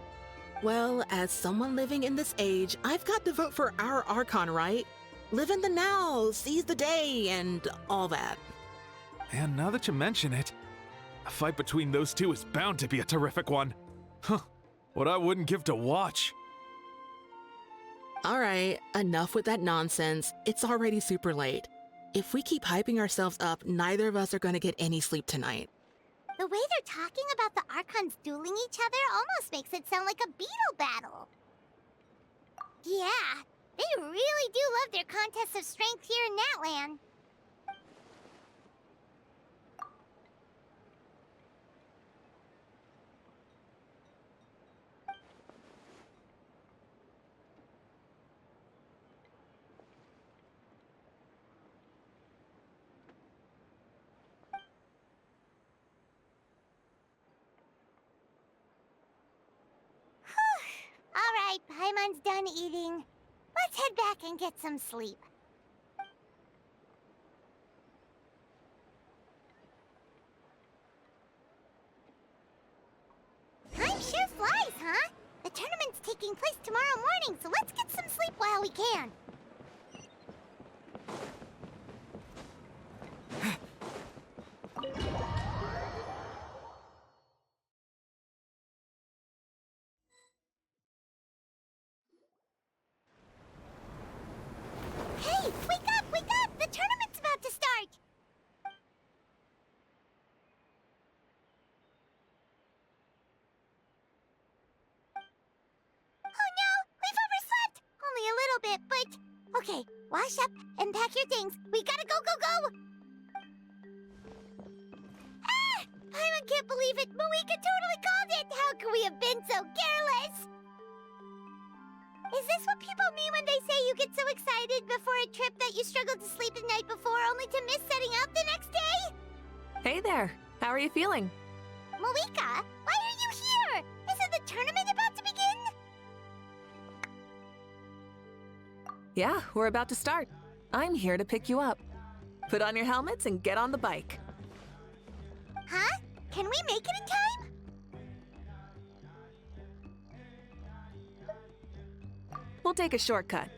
Well, as someone living in this age, I've got to vote for our Archon, right? Live in the now, seize the day, and all that. And now that you mention it, a fight between those two is bound to be a terrific one. Huh, what I wouldn't give to watch. All right, enough with that nonsense. It's already super late. If we keep hyping ourselves up, neither of us are going to get any sleep tonight. The way they're talking about the Archons dueling each other almost makes it sound like a beetle battle. Yeah, they really do love their contests of strength here in Natlan. All right, Paimon's done eating. Let's head back and get some sleep. Time sure flies, huh? The tournament's taking place tomorrow morning, so let's get some sleep while we can. Hey, wake up, wake up! The tournament's about to start! Oh no, we've overslept! Only a little bit, but... Okay, wash up and pack your things. We gotta go, go, go! Everyone can't believe it! Mavuika totally called it! How could we have been so careless? Is this what people mean when they say you get so excited before a trip that you struggled to sleep the night before only to miss setting out the next day? Hey there. How are you feeling? Mavuika, why are you here? Isn't the tournament about to begin? Yeah, we're about to start. I'm here to pick you up. Put on your helmets and get on the bike. Huh? Can we make it in time? We'll take a shortcut.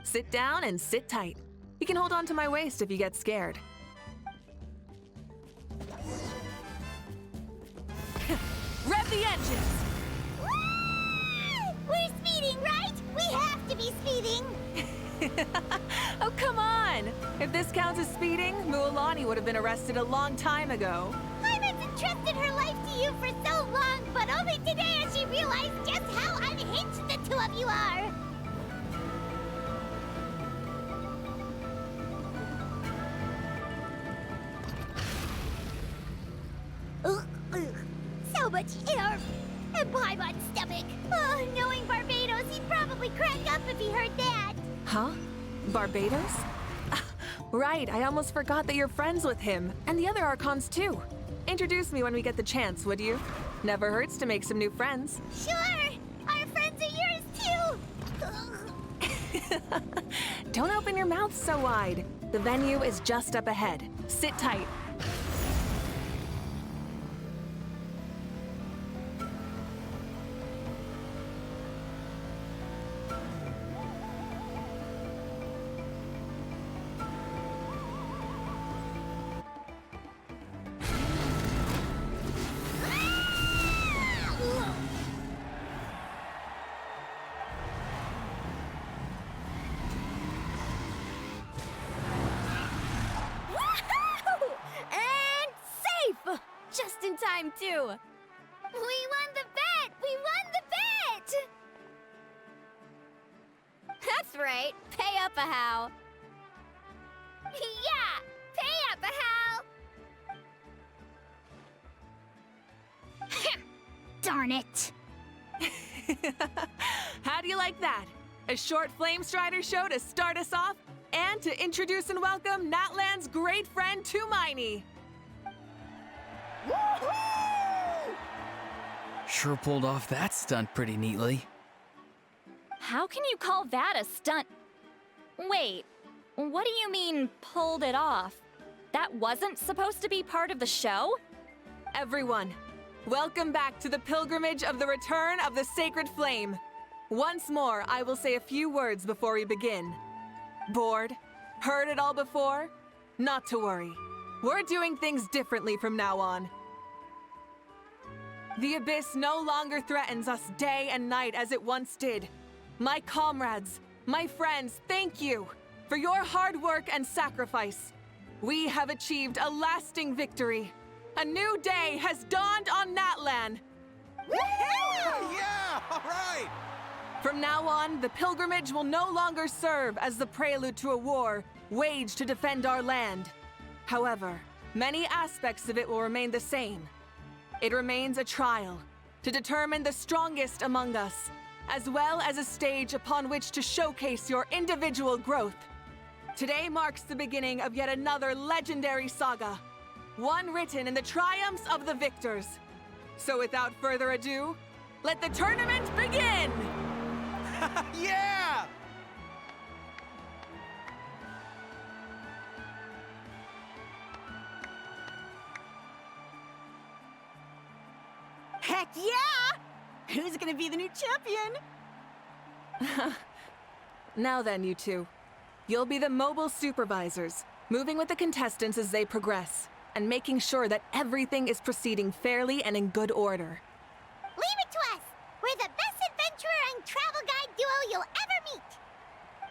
Sit down and sit tight. You can hold on to my waist if you get scared. Rev the engines! We're speeding, right? We have to be speeding! Oh, come on! If this counts as speeding, Mualani would have been arrested a long time ago. Iris entrusted her life to you for so long, but only today has she realized just how unhinged the two of you are! So much air! And Paimon's stomach! Oh, knowing Barbados, he'd probably crack up if he heard that! Huh? Barbados? Right, I almost forgot that you're friends with him, and the other Archons too. Introduce me when we get the chance, would you? Never hurts to make some new friends. Sure! Our friends are yours too! Don't open your mouth so wide. The venue is just up ahead. Sit tight. Just in time, too! We won the bet! We won the bet! That's right! Pay up a how! Yeah! Pay up a how! Darn it! How do you like that? A short Flame Strider show to start us off, and to introduce and welcome Natlan's great friend, Tumaini. Sure pulled off that stunt pretty neatly. How can you call that a stunt? Wait, what do you mean, pulled it off? That wasn't supposed to be part of the show? Everyone, welcome back to the pilgrimage of the return of the Sacred Flame. Once more, I will say a few words before we begin. Bored? Heard it all before? Not to worry. We're doing things differently from now on. The Abyss no longer threatens us day and night as it once did. My comrades, my friends, thank you for your hard work and sacrifice. We have achieved a lasting victory. A new day has dawned on Natlan. Yeah, all right! From now on, the pilgrimage will no longer serve as the prelude to a war waged to defend our land. However, many aspects of it will remain the same. It remains a trial to determine the strongest among us, as well as a stage upon which to showcase your individual growth. Today marks the beginning of yet another legendary saga, one written in the triumphs of the victors. So without further ado, let the tournament begin! Yeah! Heck yeah! Who's gonna be the new champion? Now then, you two. You'll be the mobile supervisors, moving with the contestants as they progress, and making sure that everything is proceeding fairly and in good order. Leave it to us! We're the best adventurer and travel guide duo you'll ever meet!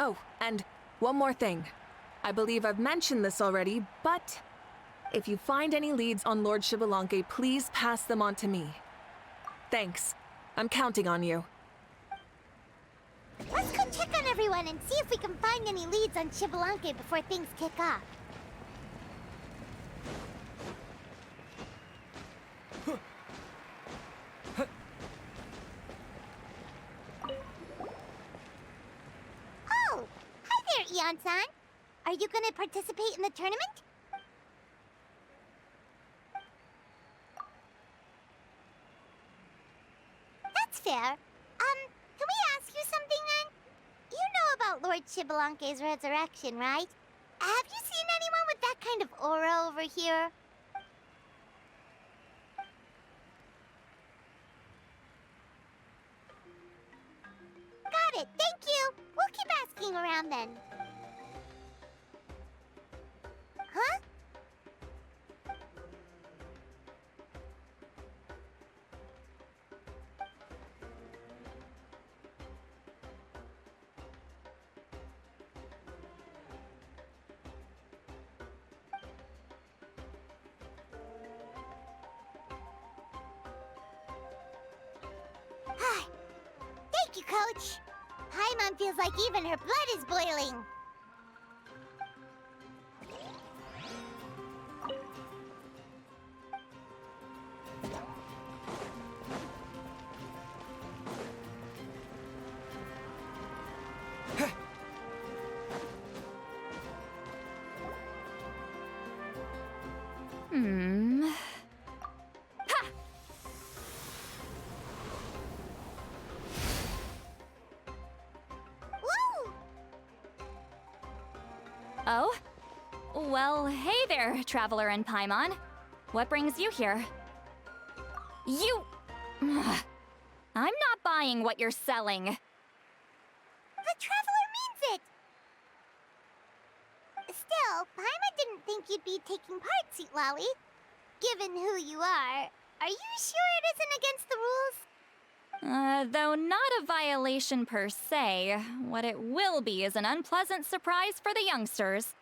Oh, and one more thing. I believe I've mentioned this already, but if you find any leads on Lord Xbalanque, please pass them on to me. Thanks. I'm counting on you. Let's go check on everyone and see if we can find any leads on Xbalanque before things kick off. Leon-san? Are you gonna participate in the tournament? That's fair. Can we ask you something then? You know about Lord Shibalanke's resurrection, right? Have you seen anyone with that kind of aura over here? Got it, thank you! We'll keep asking around then. Huh? Thank you, Coach. Paimon feels like even her blood is boiling. Oh? Well, hey there, Traveler and Paimon. What brings you here? You... I'm not buying what you're selling. The Traveler means it! Still, Paimon didn't think you'd be taking part, Sweet Lolly. Given who you are you sure it isn't against the rules? Though not a violation per se, what it will be is an unpleasant surprise for the youngsters.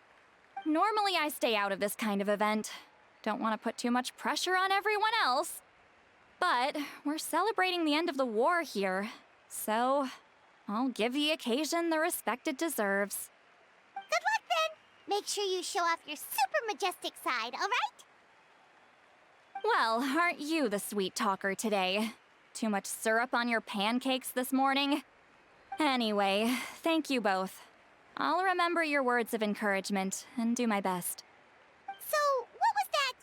Normally I stay out of this kind of event. Don't want to put too much pressure on everyone else. But we're celebrating the end of the war here, so I'll give the occasion the respect it deserves. Good luck then! Make sure you show off your super majestic side, alright? Well, aren't you the sweet talker today? Too much syrup on your pancakes this morning? Anyway, thank you both. I'll remember your words of encouragement and do my best. So, what was that?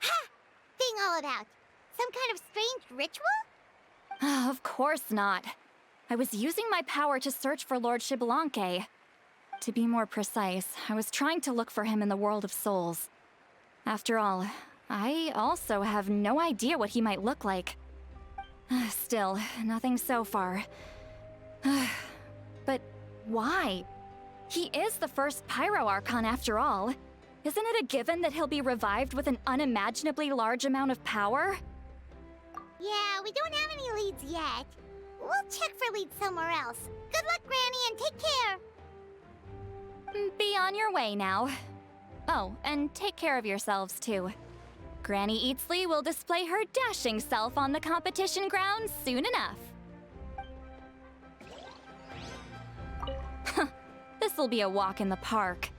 Ha! Thing all about? Some kind of strange ritual? Of course not. I was using my power to search for Lord Shibalanke. To be more precise, I was trying to look for him in the world of souls. After all, I also have no idea what he might look like. Still, nothing so far. But why? He is the first Pyro Archon after all. Isn't it a given that he'll be revived with an unimaginably large amount of power? Yeah, we don't have any leads yet. We'll check for leads somewhere else. Good luck, Granny, and take care! Be on your way now. Oh, and take care of yourselves too. Granny Eatsley will display her dashing self on the competition grounds soon enough. This'll be a walk in the park.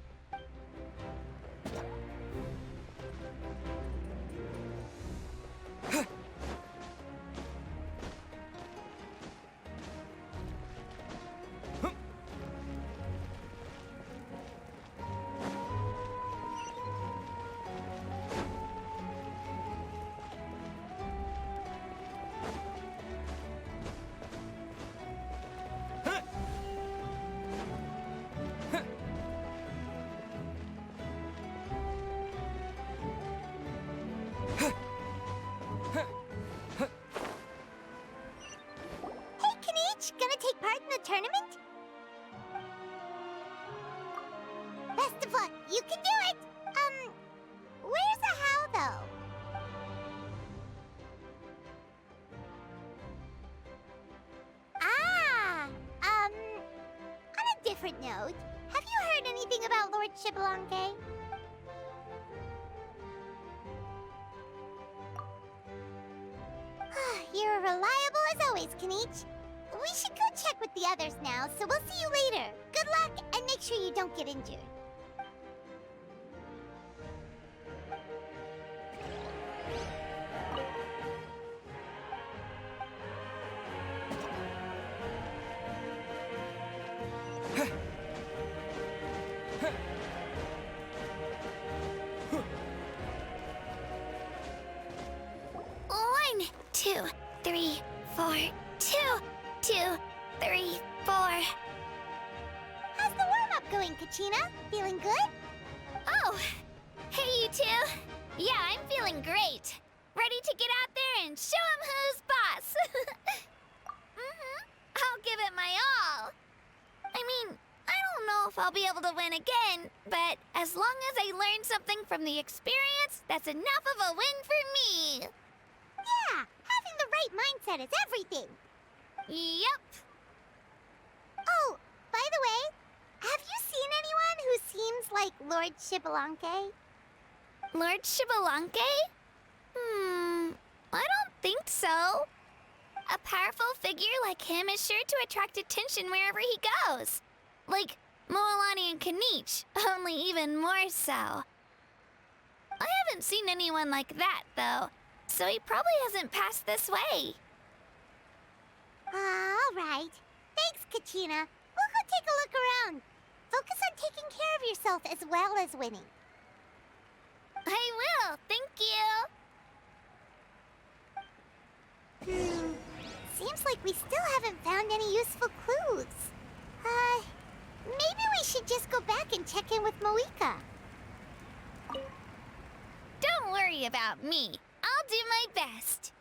Gonna take part in the tournament? Best of luck, you can do it! Where's the how, though? On a different note, have you heard anything about Lord Shibalanke? You're reliable as always, Kenichi. We should go check with the others now, so we'll see you later. Good luck, and make sure you don't get injured. 3, 4, 2, 2, 3, 4. How's the warm-up going, Kachina? Feeling good? Oh, hey you two. Yeah, I'm feeling great. Ready to get out there and show 'em who's boss. I'll give it my all. I mean, I don't know if I'll be able to win again, but as long as I learn something from the experience, that's enough of a win for me. Yeah, having the right mindset is everything. Yep. Oh, by the way, have you seen anyone who seems like Lord Shibalanke? Lord Shibalanke? I don't think so. A powerful figure like him is sure to attract attention wherever he goes. Like Moalani and Kanich, only even more so. I haven't seen anyone like that, though, so he probably hasn't passed this way. All right. Thanks, Kachina. We'll go take a look around. Focus on taking care of yourself as well as winning. I will, thank you. Seems like we still haven't found any useful clues. Maybe we should just go back and check in with Mavuika. Don't worry about me. I'll do my best.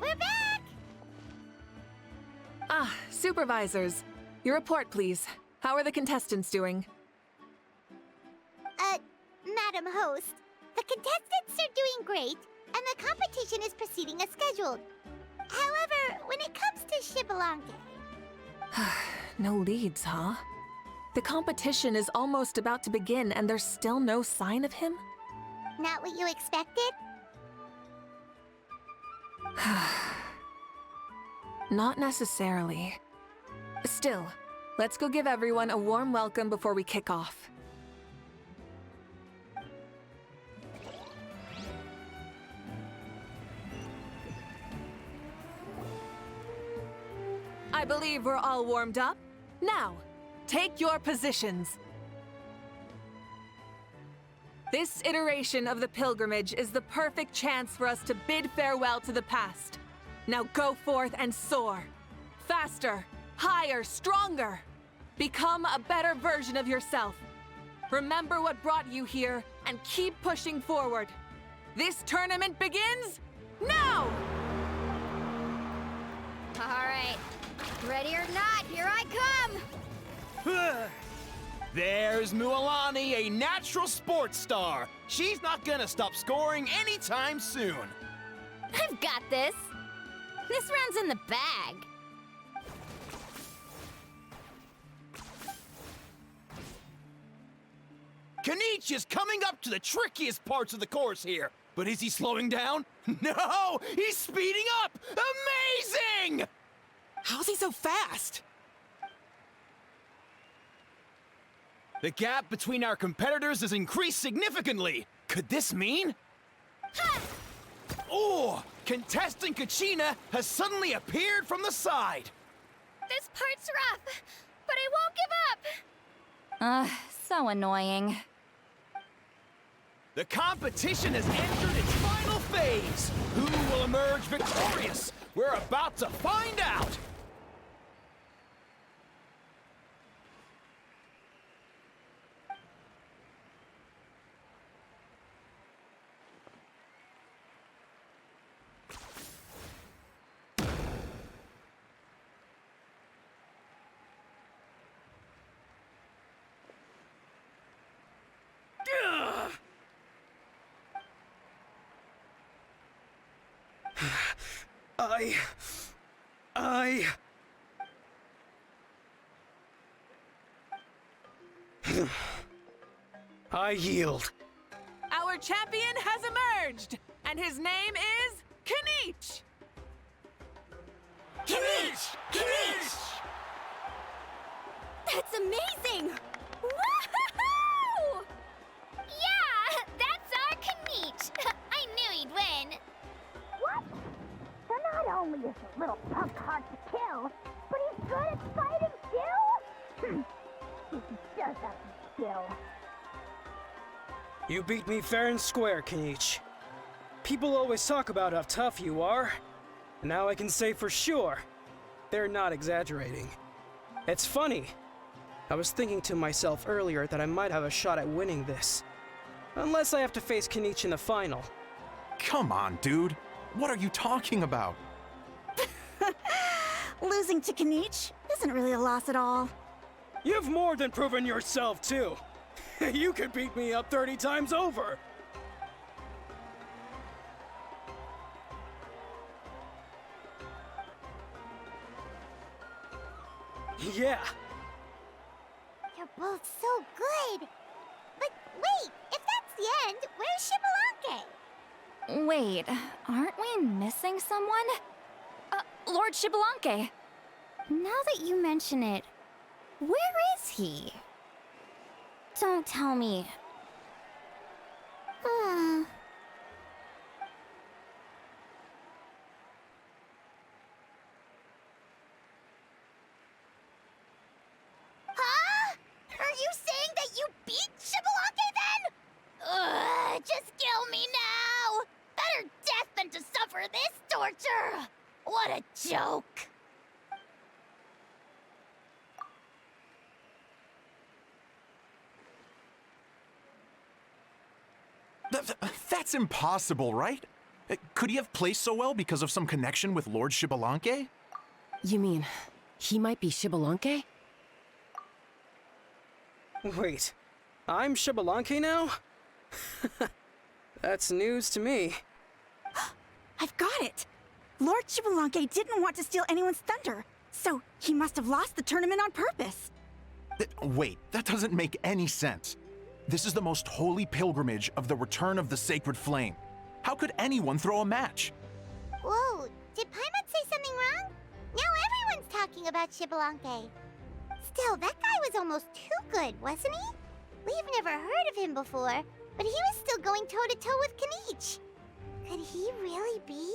We're back! Ah, supervisors. Your report, please. How are the contestants doing? Madam Host, the contestants are doing great, and the competition is proceeding as scheduled. However, when it comes to Shibalanke... No leads, huh? The competition is almost about to begin and there's still no sign of him? Not what you expected? Not necessarily. Still, let's go give everyone a warm welcome before we kick off. I believe we're all warmed up. Now, take your positions. This iteration of the pilgrimage is the perfect chance for us to bid farewell to the past. Now go forth and soar. Faster, higher, stronger. Become a better version of yourself. Remember what brought you here and keep pushing forward. This tournament begins now! All right. Ready or not, here I come! There's Mualani, a natural sports star. She's not gonna stop scoring anytime soon. I've got this. This round's in the bag. Kanich is coming up to the trickiest parts of the course here. But is he slowing down? No! He's speeding up! Amazing! How's he so fast? The gap between our competitors has increased significantly. Could this mean? Oh! Contestant Kachina has suddenly appeared from the side. This part's rough, but I won't give up. So annoying. The competition has entered its final phase. Who will emerge victorious? We're about to find out. I yield. Our champion has emerged, and his name is Kinich! Kinich! Kinich! That's amazing! Woohoo! Yeah, that's our Kanich. I knew he'd win. What? So not only is the little punk hard to kill, but he's good at fighting too? He does have some skill. You beat me fair and square, Kinich. People always talk about how tough you are. And now I can say for sure, they're not exaggerating. It's funny. I was thinking to myself earlier that I might have a shot at winning this. Unless I have to face Kinich in the final. Come on, dude. What are you talking about? Losing to Kinich isn't really a loss at all. You've more than proven yourself, too. You could beat me up 30 times over. Yeah. You're both so good. But wait, if that's the end, where's Shibalanke? Wait, aren't we missing someone? Lord Shibalanke. Now that you mention it, where is he? Don't tell me. Huh? Are you saying that you beat Shibalanke then? Ugh, just kill me now! Better death than to suffer this torture! What a joke! That's impossible, right? Could he have played so well because of some connection with Lord Shibalanke? You mean, he might be Shibalanke? Wait, I'm Shibalanke now? That's news to me. I've got it! Lord Shibalanke didn't want to steal anyone's thunder, so he must have lost the tournament on purpose. Wait, that doesn't make any sense. This is the most holy pilgrimage of the return of the sacred flame. How could anyone throw a match? Whoa, did Paimon say something wrong? Now everyone's talking about Shibalanke. Still, that guy was almost too good, wasn't he? We've never heard of him before, but he was still going toe-to-toe with Kinich. Could he really be?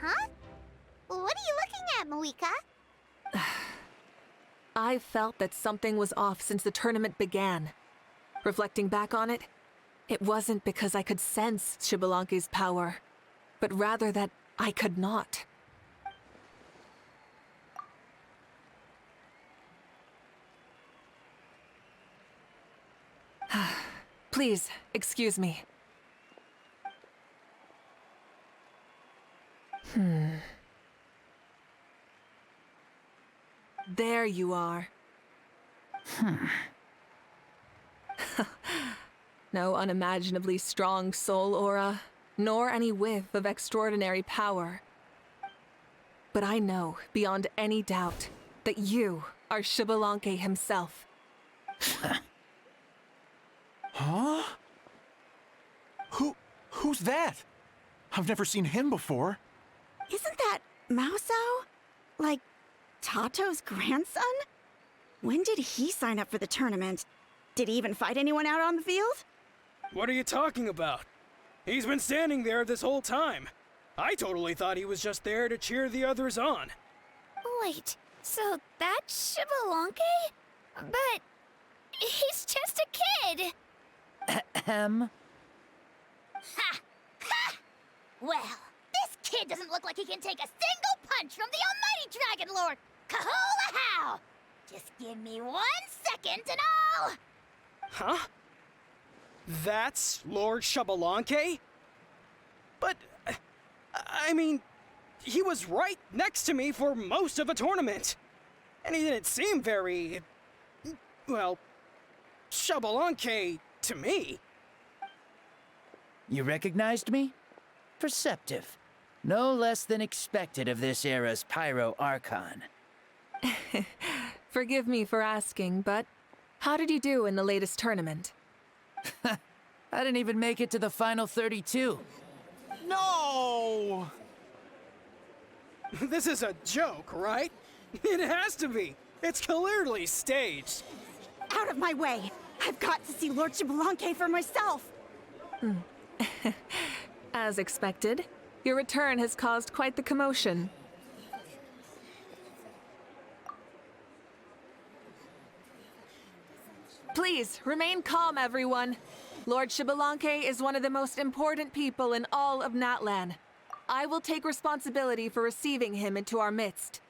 Huh? What are you looking at, Mavuika? I felt that something was off since the tournament began. Reflecting back on it, it wasn't because I could sense Shibalanke's power, but rather that I could not. Please, excuse me. There you are. No unimaginably strong soul aura, nor any whiff of extraordinary power. But I know, beyond any doubt, that you are Shibalanke himself. Huh? Who's that? I've never seen him before. Isn't that Mausao? Like, Tato's grandson? When did he sign up for the tournament? Did he even fight anyone out on the field? What are you talking about? He's been standing there this whole time. I totally thought he was just there to cheer the others on. Wait, so that's Shibalanke? But he's just a kid. Ha! Ha! Well, this kid doesn't look like he can take a single punch from the almighty Dragon Lord! Kahula how! Just give me 1 second and I'll... Huh? That's Lord Shibalanke? But, I mean, he was right next to me for most of the tournament. And he didn't seem very, well, Xbalanque to me. You recognized me? Perceptive. No less than expected of this era's Pyro Archon. Forgive me for asking, but how did you do in the latest tournament? I didn't even make it to the final 32. No! This is a joke, right? It has to be. It's clearly staged. Out of my way! I've got to see Lord Xbalanque for myself! As expected, your return has caused quite the commotion. Please, remain calm, everyone. Lord Xbalanque is one of the most important people in all of Natlan. I will take responsibility for receiving him into our midst.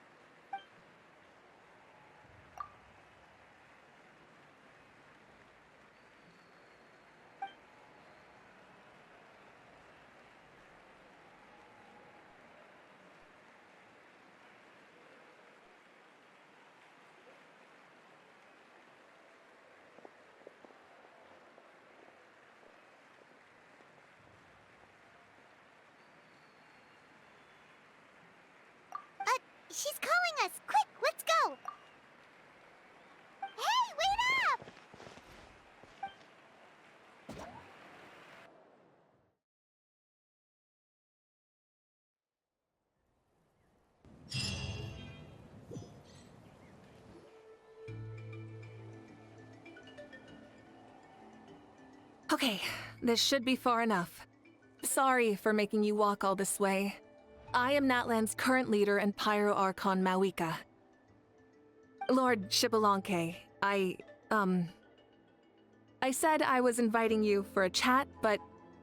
She's calling us! Quick, let's go! Hey, wait up! Okay, this should be far enough. Sorry for making you walk all this way. I am Natlan's current leader and Pyro Archon Mavuika. Lord Xbalanque, I said I was inviting you for a chat, but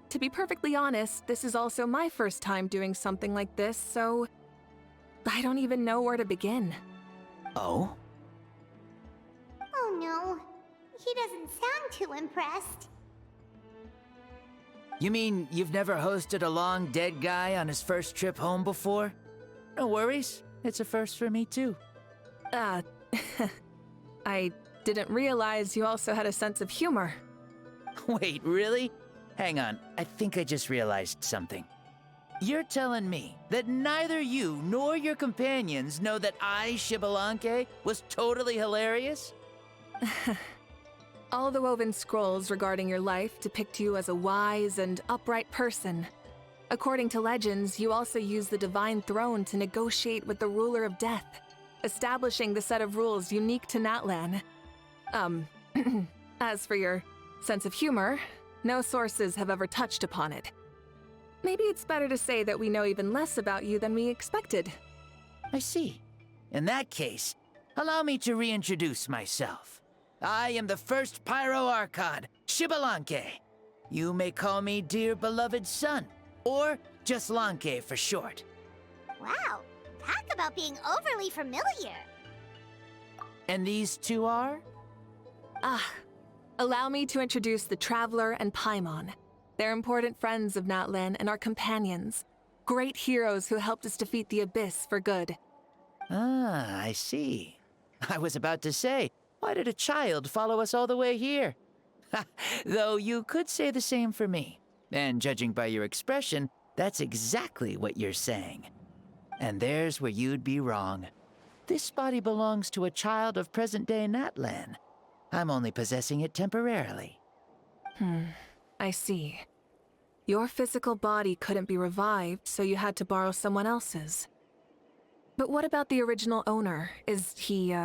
to be perfectly honest, this is also my first time doing something like this, so I don't even know where to begin. Oh? Oh no, he doesn't sound too impressed. You mean you've never hosted a long dead guy on his first trip home before? No worries. It's a first for me, too. I didn't realize you also had a sense of humor. Wait, really? Hang on. I think I just realized something. You're telling me that neither you nor your companions know that I, Xbalanque, was totally hilarious? All the woven scrolls regarding your life depict you as a wise and upright person. According to legends, you also use the Divine Throne to negotiate with the Ruler of Death, establishing the set of rules unique to Natlan. As for your sense of humor, no sources have ever touched upon it. Maybe it's better to say that we know even less about you than we expected. I see. In that case, allow me to reintroduce myself. I am the first Pyro Archon, Xbalanque. You may call me dear beloved son, or just Lanque for short. Wow, talk about being overly familiar. And these two are? Allow me to introduce the Traveler and Paimon. They're important friends of Natlan and our companions. Great heroes who helped us defeat the Abyss for good. Ah, I see. I was about to say, why did a child follow us all the way here? Though you could say the same for me. And judging by your expression, that's exactly what you're saying. And there's where you'd be wrong. This body belongs to a child of present-day Natlan. I'm only possessing it temporarily. I see. Your physical body couldn't be revived, so you had to borrow someone else's. But what about the original owner? Is he,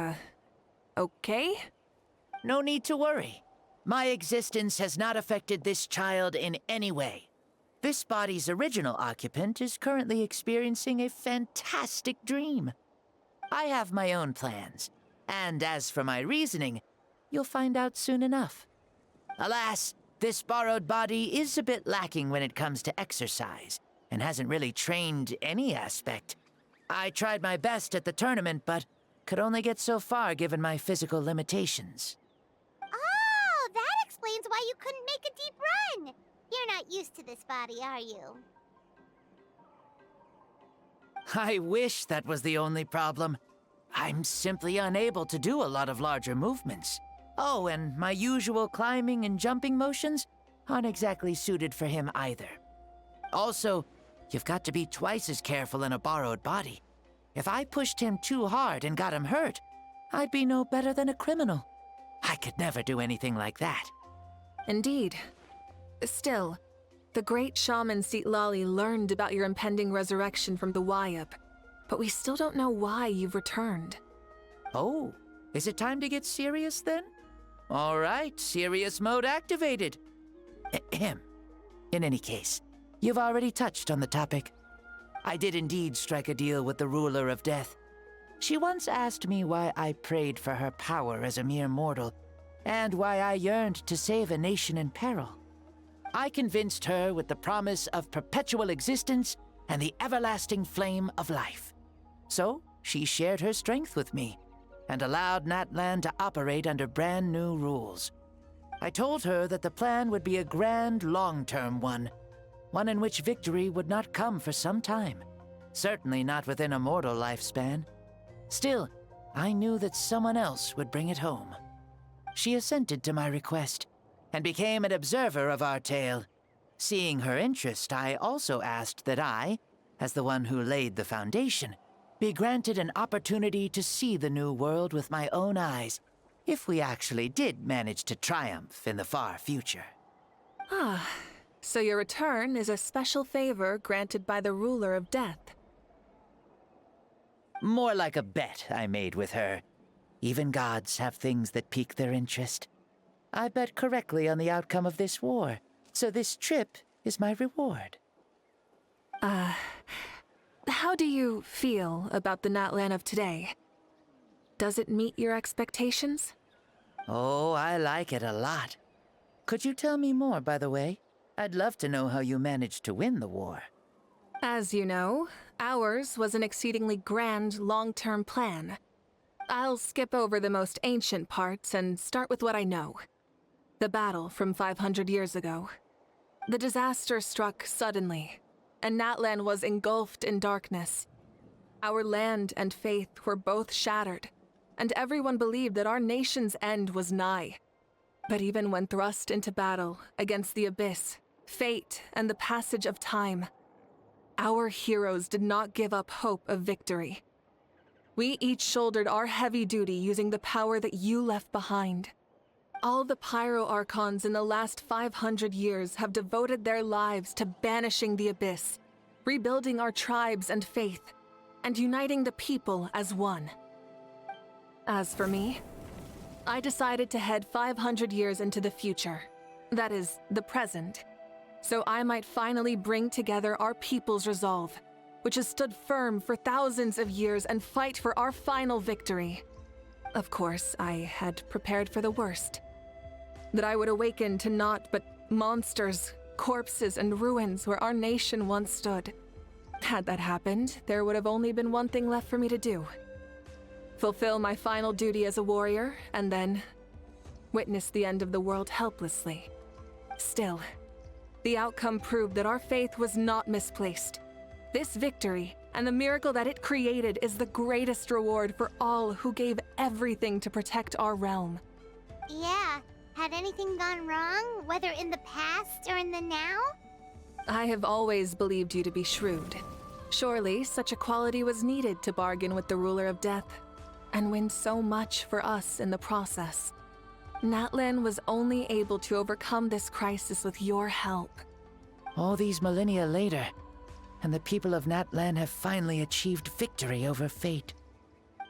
okay? No need to worry. My existence has not affected this child in any way. This body's original occupant is currently experiencing a fantastic dream. I have my own plans, and as for my reasoning, you'll find out soon enough. Alas, this borrowed body is a bit lacking when it comes to exercise, and hasn't really trained any aspect. I tried my best at the tournament, but could only get so far given my physical limitations. Oh, that explains why you couldn't make a deep run. You're not used to this body, are you? I wish that was the only problem. I'm simply unable to do a lot of larger movements. Oh, and my usual climbing and jumping motions aren't exactly suited for him either. Also, you've got to be twice as careful in a borrowed body. If I pushed him too hard and got him hurt, I'd be no better than a criminal. I could never do anything like that. Indeed. Still, the great shaman Lali learned about your impending resurrection from the Wayup, but we still don't know why you've returned. Oh, is it time to get serious then? All right, serious mode activated. Ahem. In any case, you've already touched on the topic. I did indeed strike a deal with the ruler of death. She once asked me why I prayed for her power as a mere mortal, and why I yearned to save a nation in peril. I convinced her with the promise of perpetual existence and the everlasting flame of life. So, she shared her strength with me, and allowed Natlan to operate under brand new rules. I told her that the plan would be a grand, long-term one in which victory would not come for some time, certainly not within a mortal lifespan. Still, I knew that someone else would bring it home. She assented to my request, and became an observer of our tale. Seeing her interest, I also asked that I, as the one who laid the foundation, be granted an opportunity to see the new world with my own eyes, if we actually did manage to triumph in the far future. Ah, so your return is a special favor granted by the ruler of death. More like a bet I made with her. Even gods have things that pique their interest. I bet correctly on the outcome of this war, so this trip is my reward. How do you feel about the Natlan of today? Does it meet your expectations? Oh, I like it a lot. Could you tell me more, by the way? I'd love to know how you managed to win the war. As you know, ours was an exceedingly grand, long-term plan. I'll skip over the most ancient parts and start with what I know. The battle from 500 years ago. The disaster struck suddenly, and Natlan was engulfed in darkness. Our land and faith were both shattered, and everyone believed that our nation's end was nigh. But even when thrust into battle against the abyss, fate, and the passage of time, our heroes did not give up hope of victory. We each shouldered our heavy duty using the power that you left behind. All the Pyro Archons in the last 500 years have devoted their lives to banishing the abyss, rebuilding our tribes and faith, and uniting the people as one. As for me, I decided to head 500 years into the future, that is, the present, so I might finally bring together our people's resolve, which has stood firm for thousands of years, and fight for our final victory. Of course, I had prepared for the worst. That I would awaken to naught but monsters, corpses, and ruins where our nation once stood. Had that happened, there would have only been one thing left for me to do. Fulfill my final duty as a warrior, and then witness the end of the world helplessly. Still, the outcome proved that our faith was not misplaced. This victory, and the miracle that it created, is the greatest reward for all who gave everything to protect our realm. Yeah, had anything gone wrong, whether in the past or in the now? I have always believed you to be shrewd. Surely, such a quality was needed to bargain with the ruler of death, and win so much for us in the process. Natlan was only able to overcome this crisis with your help. All these millennia later, and the people of Natlan have finally achieved victory over fate.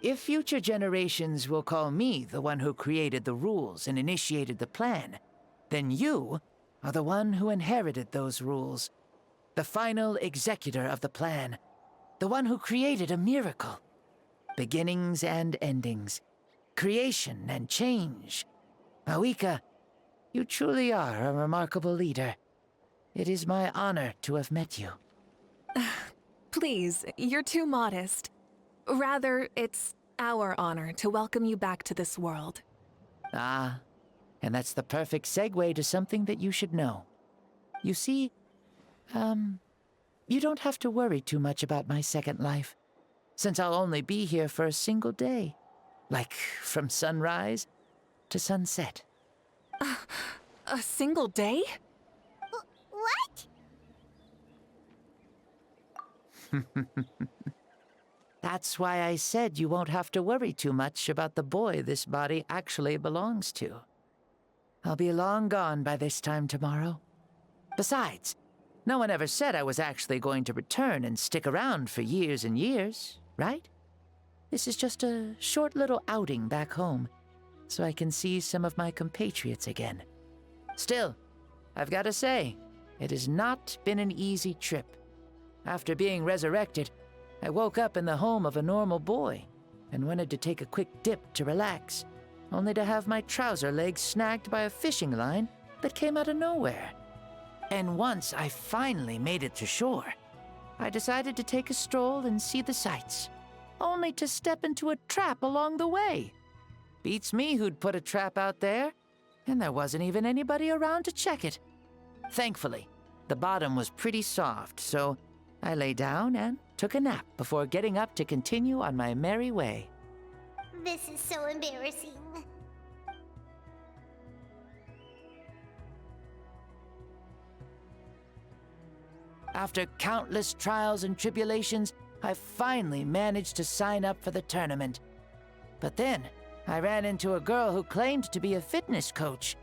If future generations will call me the one who created the rules and initiated the plan, then you are the one who inherited those rules. The final executor of the plan. The one who created a miracle. Beginnings and endings. Creation and change. Mavuika, you truly are a remarkable leader. It is my honor to have met you. Please, you're too modest. Rather, it's our honor to welcome you back to this world. Ah, and that's the perfect segue to something that you should know. You see, you don't have to worry too much about my second life, since I'll only be here for a single day. Like, from sunrise to sunset. A single day? What? That's why I said you won't have to worry too much about the boy this body actually belongs to. I'll be long gone by this time tomorrow. Besides, no one ever said I was actually going to return and stick around for years and years, right? This is just a short little outing back home, so I can see some of my compatriots again. Still, I've got to say, it has not been an easy trip. After being resurrected, I woke up in the home of a normal boy and wanted to take a quick dip to relax, only to have my trouser legs snagged by a fishing line that came out of nowhere. And once I finally made it to shore, I decided to take a stroll and see the sights, only to step into a trap along the way. Beats me who'd put a trap out there, and there wasn't even anybody around to check it. Thankfully, the bottom was pretty soft, so I lay down and took a nap before getting up to continue on my merry way. This is so embarrassing. After countless trials and tribulations, I finally managed to sign up for the tournament. But then, I ran into a girl who claimed to be a fitness coach.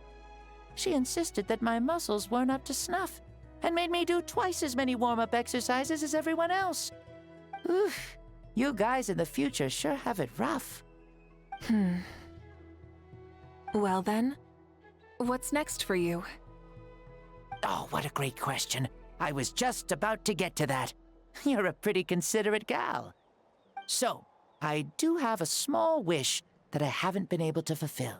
She insisted that my muscles weren't up to snuff, and made me do twice as many warm-up exercises as everyone else. Oof, you guys in the future sure have it rough. Well then, what's next for you? Oh, what a great question. I was just about to get to that. You're a pretty considerate gal. So, I do have a small wish that I haven't been able to fulfill.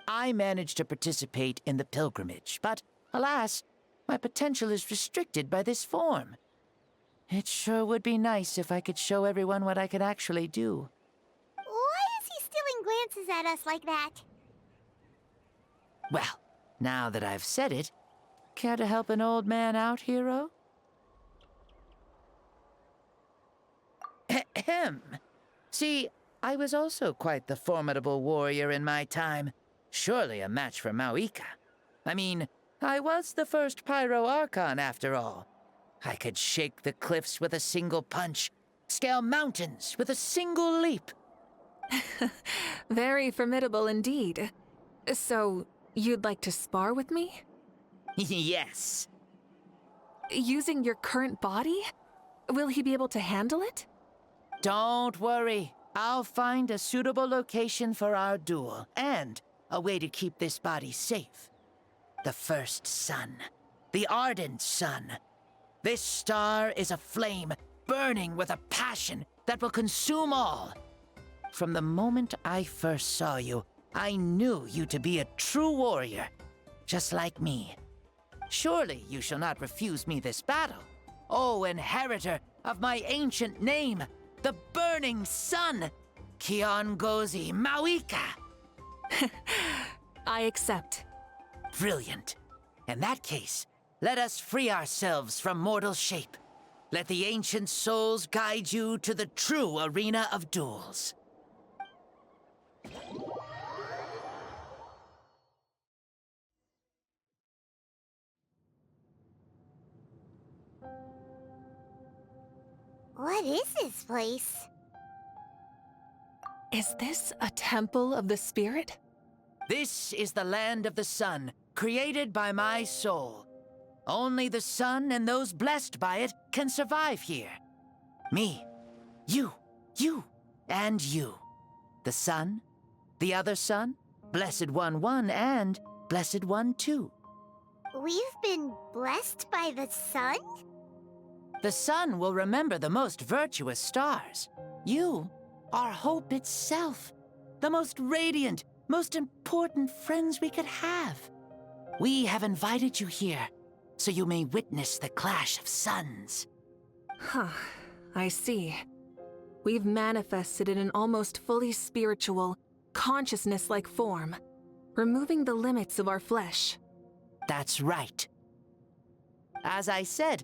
I managed to participate in the pilgrimage, but alas, my potential is restricted by this form. It sure would be nice if I could show everyone what I can actually do. Why is he stealing glances at us like that? Well, now that I've said it, care to help an old man out, hero? Ahem. See, I was also quite the formidable warrior in my time. Surely a match for Mavuika. I mean, I was the first Pyro Archon after all. I could shake the cliffs with a single punch, scale mountains with a single leap. Very formidable indeed. So, you'd like to spar with me? Yes. Using your current body? Will he be able to handle it? Don't worry. I'll find a suitable location for our duel, and a way to keep this body safe. The first sun. The ardent sun. This star is a flame, burning with a passion that will consume all. From the moment I first saw you, I knew you to be a true warrior, just like me. Surely you shall not refuse me this battle, O inheritor of my ancient name, the Burning Sun, Kiongozi Mavuika. I accept. Brilliant. In that case, let us free ourselves from mortal shape. Let the ancient souls guide you to the true arena of duels. What is this place? Is this a temple of the spirit? This is the land of the sun, created by my soul. Only the sun and those blessed by it can survive here. Me, you, and you. The sun, the other sun, Blessed One 1, and Blessed One 2. We've been blessed by the sun? The sun will remember the most virtuous stars. You are hope itself, the most radiant, most important friends we could have. We have invited you here, so you may witness the clash of suns. Huh, I see. We've manifested in an almost fully spiritual, consciousness-like form, removing the limits of our flesh. That's right. As I said,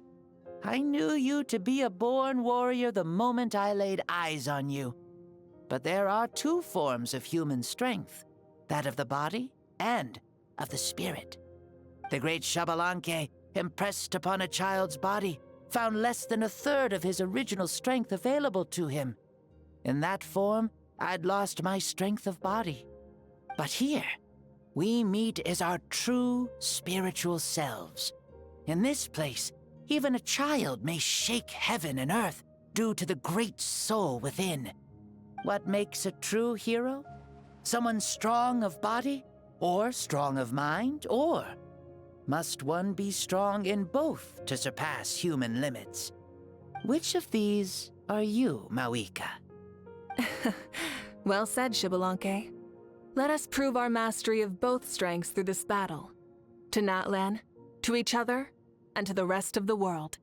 I knew you to be a born warrior the moment I laid eyes on you. But there are two forms of human strength, that of the body and of the spirit. The great Xbalanque, impressed upon a child's body, found less than a third of his original strength available to him. In that form, I'd lost my strength of body. But here, we meet as our true spiritual selves. In this place, even a child may shake heaven and earth due to the great soul within. What makes a true hero? Someone strong of body, or strong of mind, or must one be strong in both to surpass human limits? Which of these are you, Mavuika? Well said, Xbalanque. Let us prove our mastery of both strengths through this battle. To Natlan, to each other, and to the rest of the world.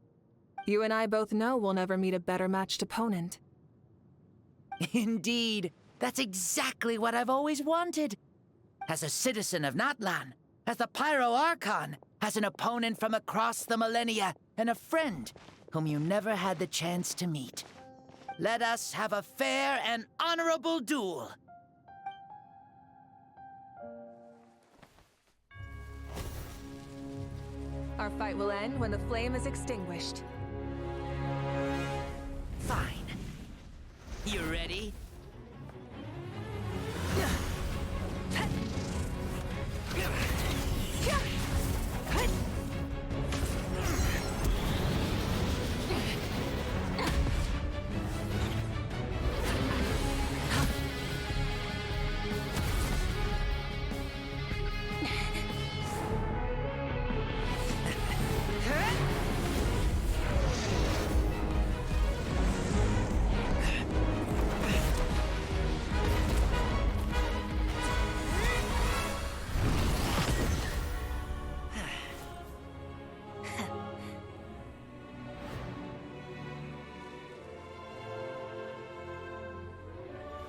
You and I both know we'll never meet a better matched opponent. Indeed, that's exactly what I've always wanted. As a citizen of Natlan, as the Pyro Archon, as an opponent from across the millennia, and a friend whom you never had the chance to meet. Let us have a fair and honorable duel. Our fight will end when the flame is extinguished. Fine. You ready?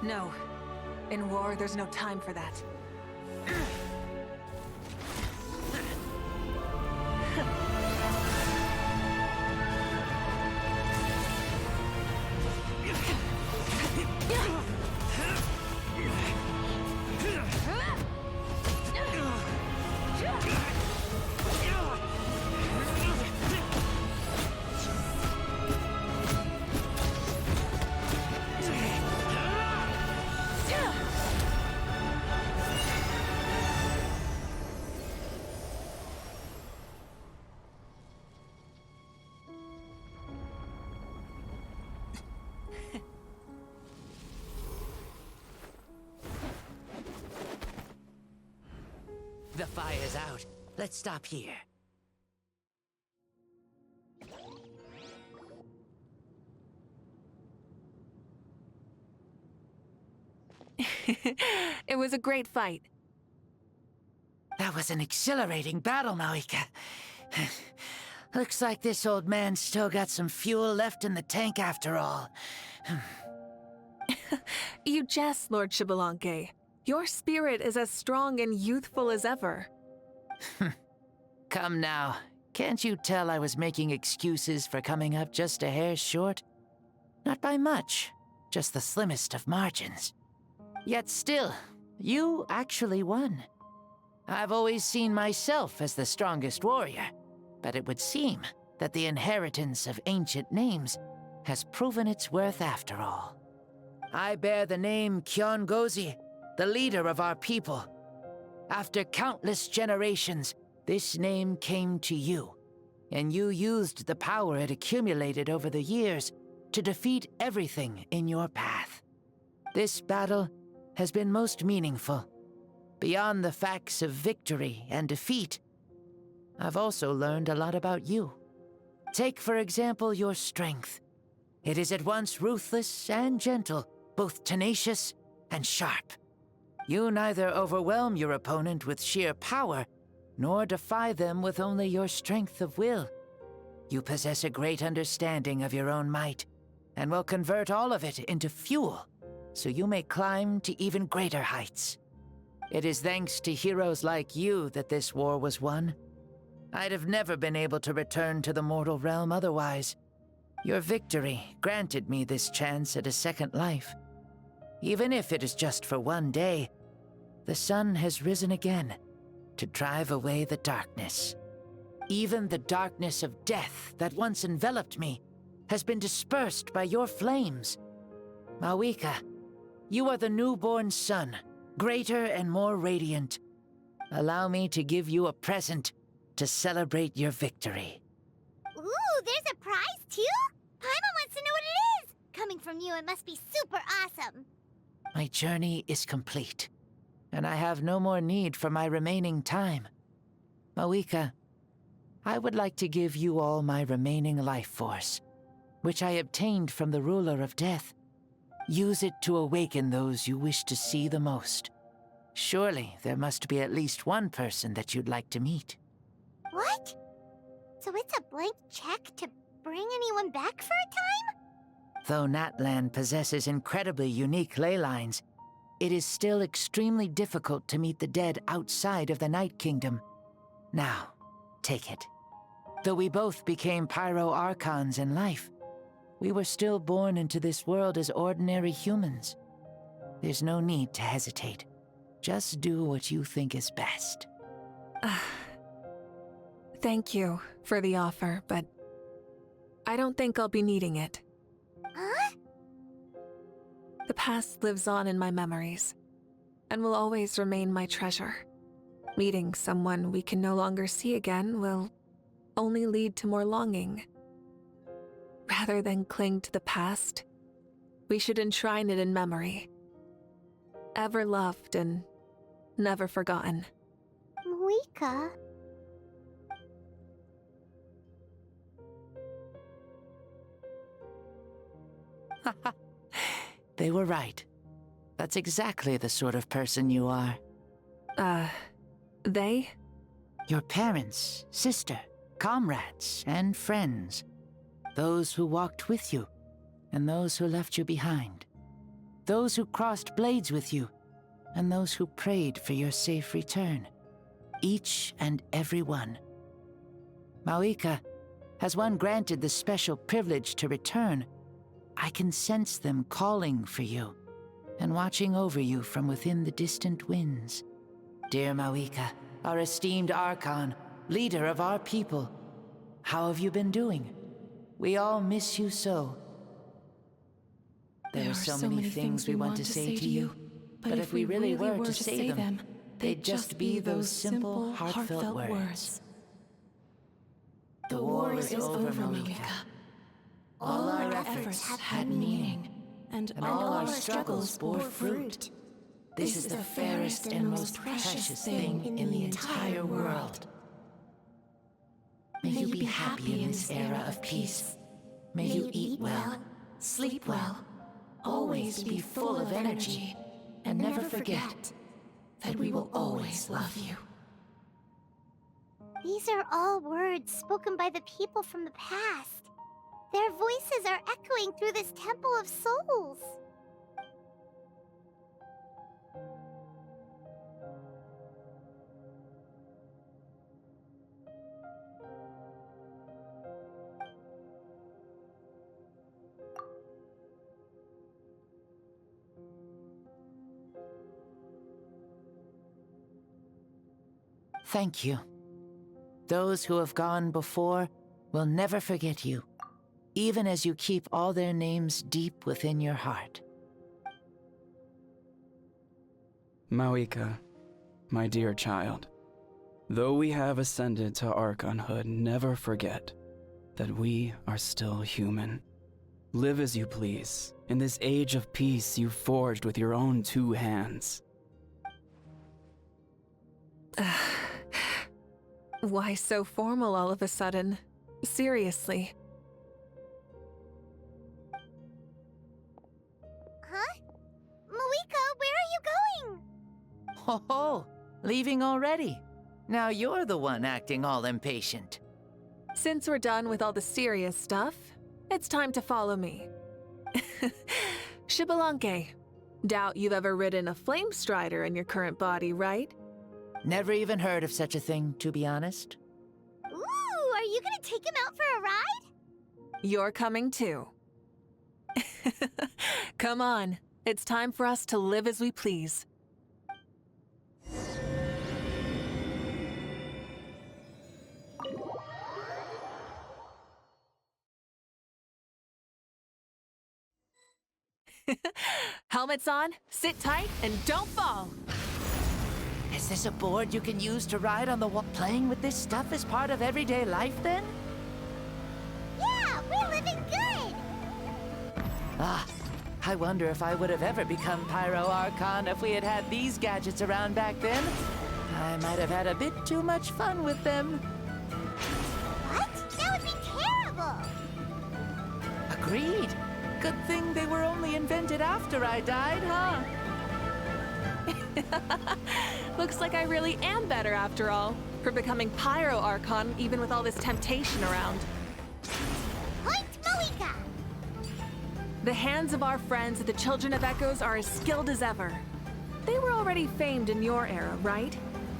No. In war, there's no time for that. The fire's out. Let's stop here. It was a great fight. That was an exhilarating battle, Mavuika. Looks like this old man's still got some fuel left in the tank after all. You jest, Lord Xbalanque. Your spirit is as strong and youthful as ever. Come now. Can't you tell I was making excuses for coming up just a hair short? Not by much, just the slimmest of margins. Yet still, you actually won. I've always seen myself as the strongest warrior, but it would seem that the inheritance of ancient names has proven its worth after all. I bear the name Kyongozi, the leader of our people. After countless generations, this name came to you, and you used the power it accumulated over the years to defeat everything in your path. This battle has been most meaningful. Beyond the facts of victory and defeat, I've also learned a lot about you. Take, for example, your strength. It is at once ruthless and gentle, both tenacious and sharp. You neither overwhelm your opponent with sheer power, nor defy them with only your strength of will. You possess a great understanding of your own might, and will convert all of it into fuel, so you may climb to even greater heights. It is thanks to heroes like you that this war was won. I'd have never been able to return to the mortal realm otherwise. Your victory granted me this chance at a second life. Even if it is just for one day, the sun has risen again to drive away the darkness. Even the darkness of death that once enveloped me has been dispersed by your flames. Mavuika, you are the newborn sun, greater and more radiant. Allow me to give you a present to celebrate your victory. Ooh, there's a prize too? Paimon wants to know what it is! Coming from you, it must be super awesome. My journey is complete, and I have no more need for my remaining time. Mavuika, I would like to give you all my remaining life force, which I obtained from the ruler of death. Use it to awaken those you wish to see the most. Surely there must be at least one person that you'd like to meet. What? So it's a blank check to bring anyone back for a time? Though Natlan possesses incredibly unique ley lines, it is still extremely difficult to meet the dead outside of the Night Kingdom. Now, take it. Though we both became Pyro Archons in life, we were still born into this world as ordinary humans. There's no need to hesitate. Just do what you think is best. Thank you for the offer, but I don't think I'll be needing it. Huh? The past lives on in my memories, and will always remain my treasure. Meeting someone we can no longer see again will only lead to more longing. Rather than cling to the past, we should enshrine it in memory. Ever loved and never forgotten. Mavuika? They were right. That's exactly the sort of person you are. They? Your parents, sister, comrades, and friends. Those who walked with you, and those who left you behind. Those who crossed blades with you, and those who prayed for your safe return. Each and every one. Mavuika, has one granted the special privilege to return, I can sense them calling for you, and watching over you from within the distant winds. Dear Mavuika, our esteemed Archon, leader of our people, how have you been doing? We all miss you so. There are so many things we want to say to you, but if we really were to say them, they'd just be those simple, heartfelt words. The war is over, Mavuika. All our efforts had meaning, and all our struggles bore fruit. This is the fairest and most precious thing in the entire world. May you be happy in this era of peace. May you eat well, sleep well, always be full of energy, and never forget that we will always love you. These are all words spoken by the people from the past. Their voices are echoing through this Temple of Souls. Thank you. Those who have gone before will never forget you, even as you keep all their names deep within your heart. Mavuika, my dear child, though we have ascended to Archonhood, never forget that we are still human. Live as you please, in this age of peace you forged with your own 2 hands. Why so formal all of a sudden? Seriously. Huh? Mavuika, where are you going? Ho ho! Leaving already? Now you're the one acting all impatient. Since we're done with all the serious stuff, it's time to follow me. Xbalanque, doubt you've ever ridden a flame strider in your current body, right? Never even heard of such a thing, to be honest. gonna take him out for a ride? You're coming too. Come on, it's time for us to live as we please. Helmets on, sit tight, and don't fall. Is this a board you can use to ride on the wall? Playing with this stuff is part of everyday life, then? Yeah, we're living good! Ah, I wonder if I would have ever become Pyro Archon if we had had these gadgets around back then. I might have had a bit too much fun with them. What? That would be terrible! Agreed. Good thing they were only invented after I died, huh? Looks like I really am better after all, for becoming Pyro Archon even with all this temptation around. Point Mavuika! The hands of our friends at the Children of Echoes are as skilled as ever. They were already famed in your era, right?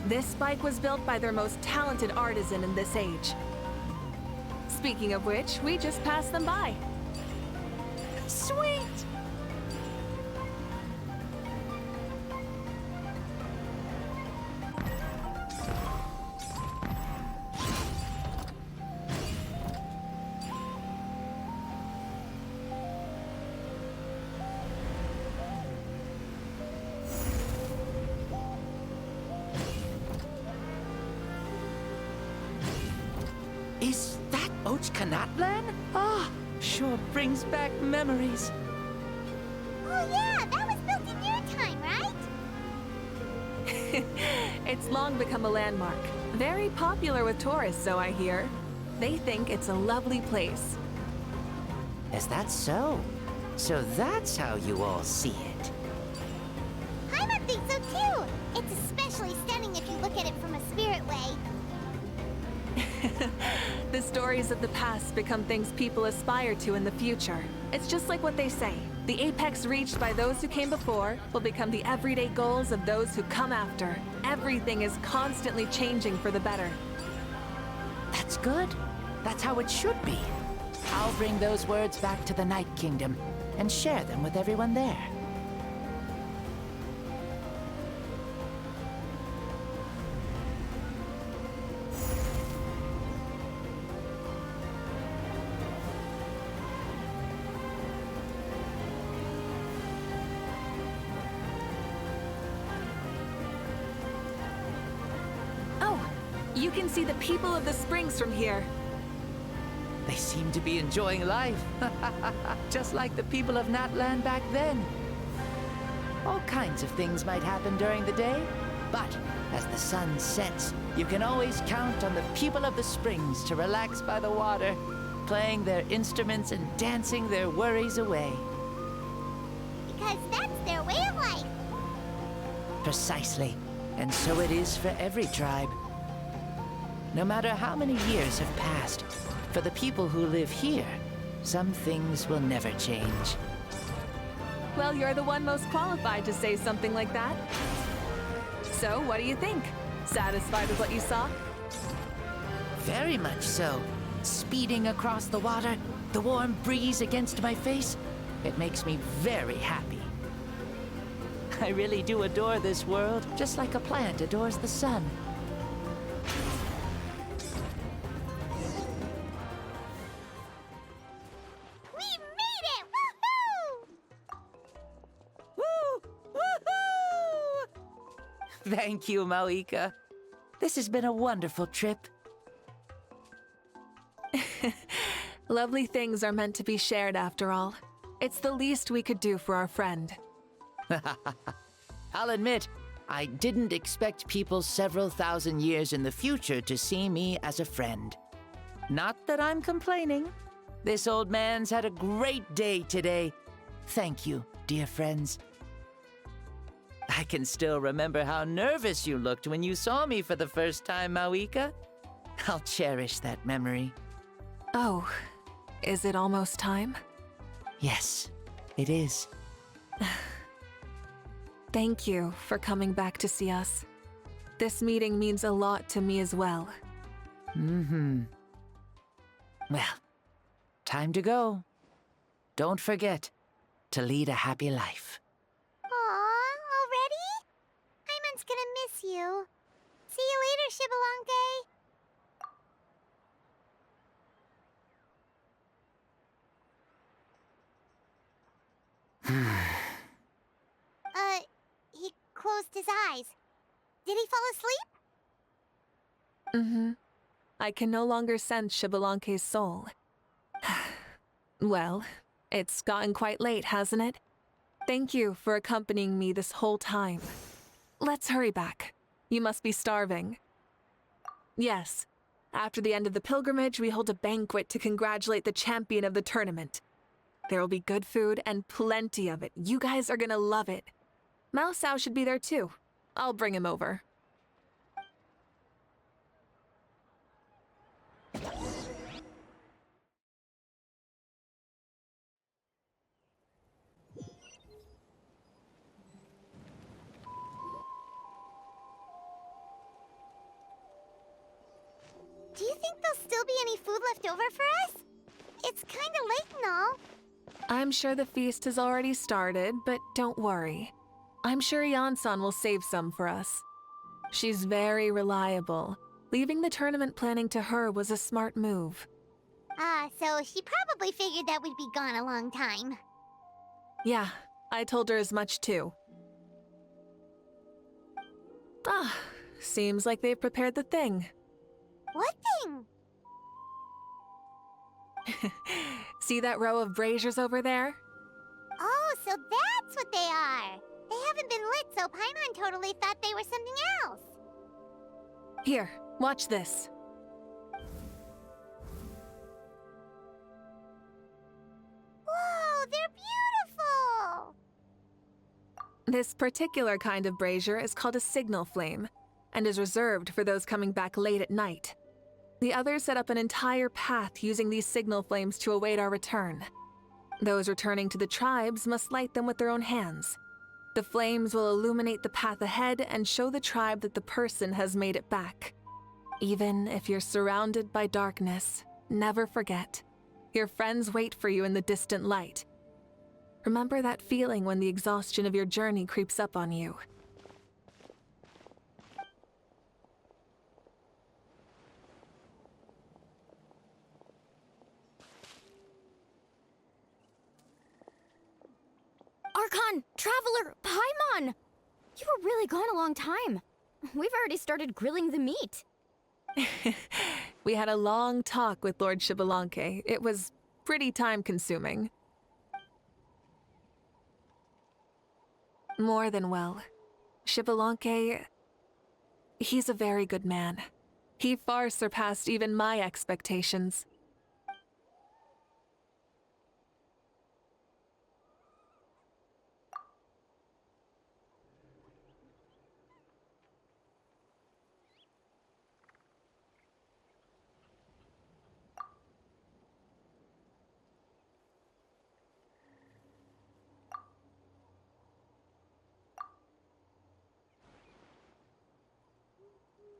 This bike was built by their most talented artisan in this age. Speaking of which, we just passed them by. Sweet! Is that Ochkanatlan? Ah, sure brings back memories. Oh yeah, that was built in your time, right? It's long become a landmark. Very popular with tourists, so I hear. They think it's a lovely place. Is that so? So that's how you all see it. Paimon thinks so too! It's especially stunning if you look at it from a spirit way. The stories of the past become things people aspire to in the future. It's just like what they say. The apex reached by those who came before will become the everyday goals of those who come after. Everything is constantly changing for the better. That's good. That's how it should be. I'll bring those words back to the Night Kingdom and share them with everyone there. You can see the people of the springs from here. They seem to be enjoying life. Just like the people of Natland back then. All kinds of things might happen during the day, but as the sun sets, you can always count on the people of the springs to relax by the water, playing their instruments and dancing their worries away. Because that's their way of life. Precisely. And so it is for every tribe. No matter how many years have passed, for the people who live here, some things will never change. Well, you're the one most qualified to say something like that. So, what do you think? Satisfied with what you saw? Very much so. Speeding across the water, the warm breeze against my face, it makes me very happy. I really do adore this world, just like a plant adores the sun. Thank you, Mavuika. This has been a wonderful trip. Lovely things are meant to be shared after all. It's the least we could do for our friend. I'll admit, I didn't expect people several thousand years in the future to see me as a friend. Not that I'm complaining. This old man's had a great day today. Thank you, dear friends. I can still remember how nervous you looked when you saw me for the first time, Mavuika. I'll cherish that memory. Oh, is it almost time? Yes, it is. Thank you for coming back to see us. This meeting means a lot to me as well. Well, time to go. Don't forget to lead a happy life. Aw, already? Paimon's gonna miss you. See you later, Shibalonke. He closed his eyes. Did he fall asleep? Mm-hmm. I can no longer sense Shibalonke's soul. Well, it's gotten quite late, hasn't it? Thank you for accompanying me this whole time. Let's hurry back. You must be starving. Yes. After the end of the pilgrimage, we hold a banquet to congratulate the champion of the tournament. There will be good food and plenty of it. You guys are gonna love it. Mao Sao should be there too. I'll bring him over. Do you think there'll still be any food left over for us? It's kinda late and all. I'm sure the feast has already started, but don't worry. I'm sure Yansan will save some for us. She's very reliable. Leaving the tournament planning to her was a smart move. So she probably figured that we'd be gone a long time. Yeah, I told her as much too. Seems like they've prepared the thing. What thing? See that row of braziers over there? Oh, so that's what they are. They haven't been lit, so Paimon totally thought they were something else. Here, watch this. Whoa, they're beautiful! This particular kind of brazier is called a signal flame, and is reserved for those coming back late at night. The others set up an entire path using these signal flames to await our return. Those returning to the tribes must light them with their own hands. The flames will illuminate the path ahead and show the tribe that the person has made it back. Even if you're surrounded by darkness, never forget. Your friends wait for you in the distant light. Remember that feeling when the exhaustion of your journey creeps up on you. Archon! Traveler! Paimon! You were really gone a long time. We've already started grilling the meat. We had a long talk with Lord Shibalonke. It was pretty time-consuming. More than well. Shibalonke, he's a very good man. He far surpassed even my expectations.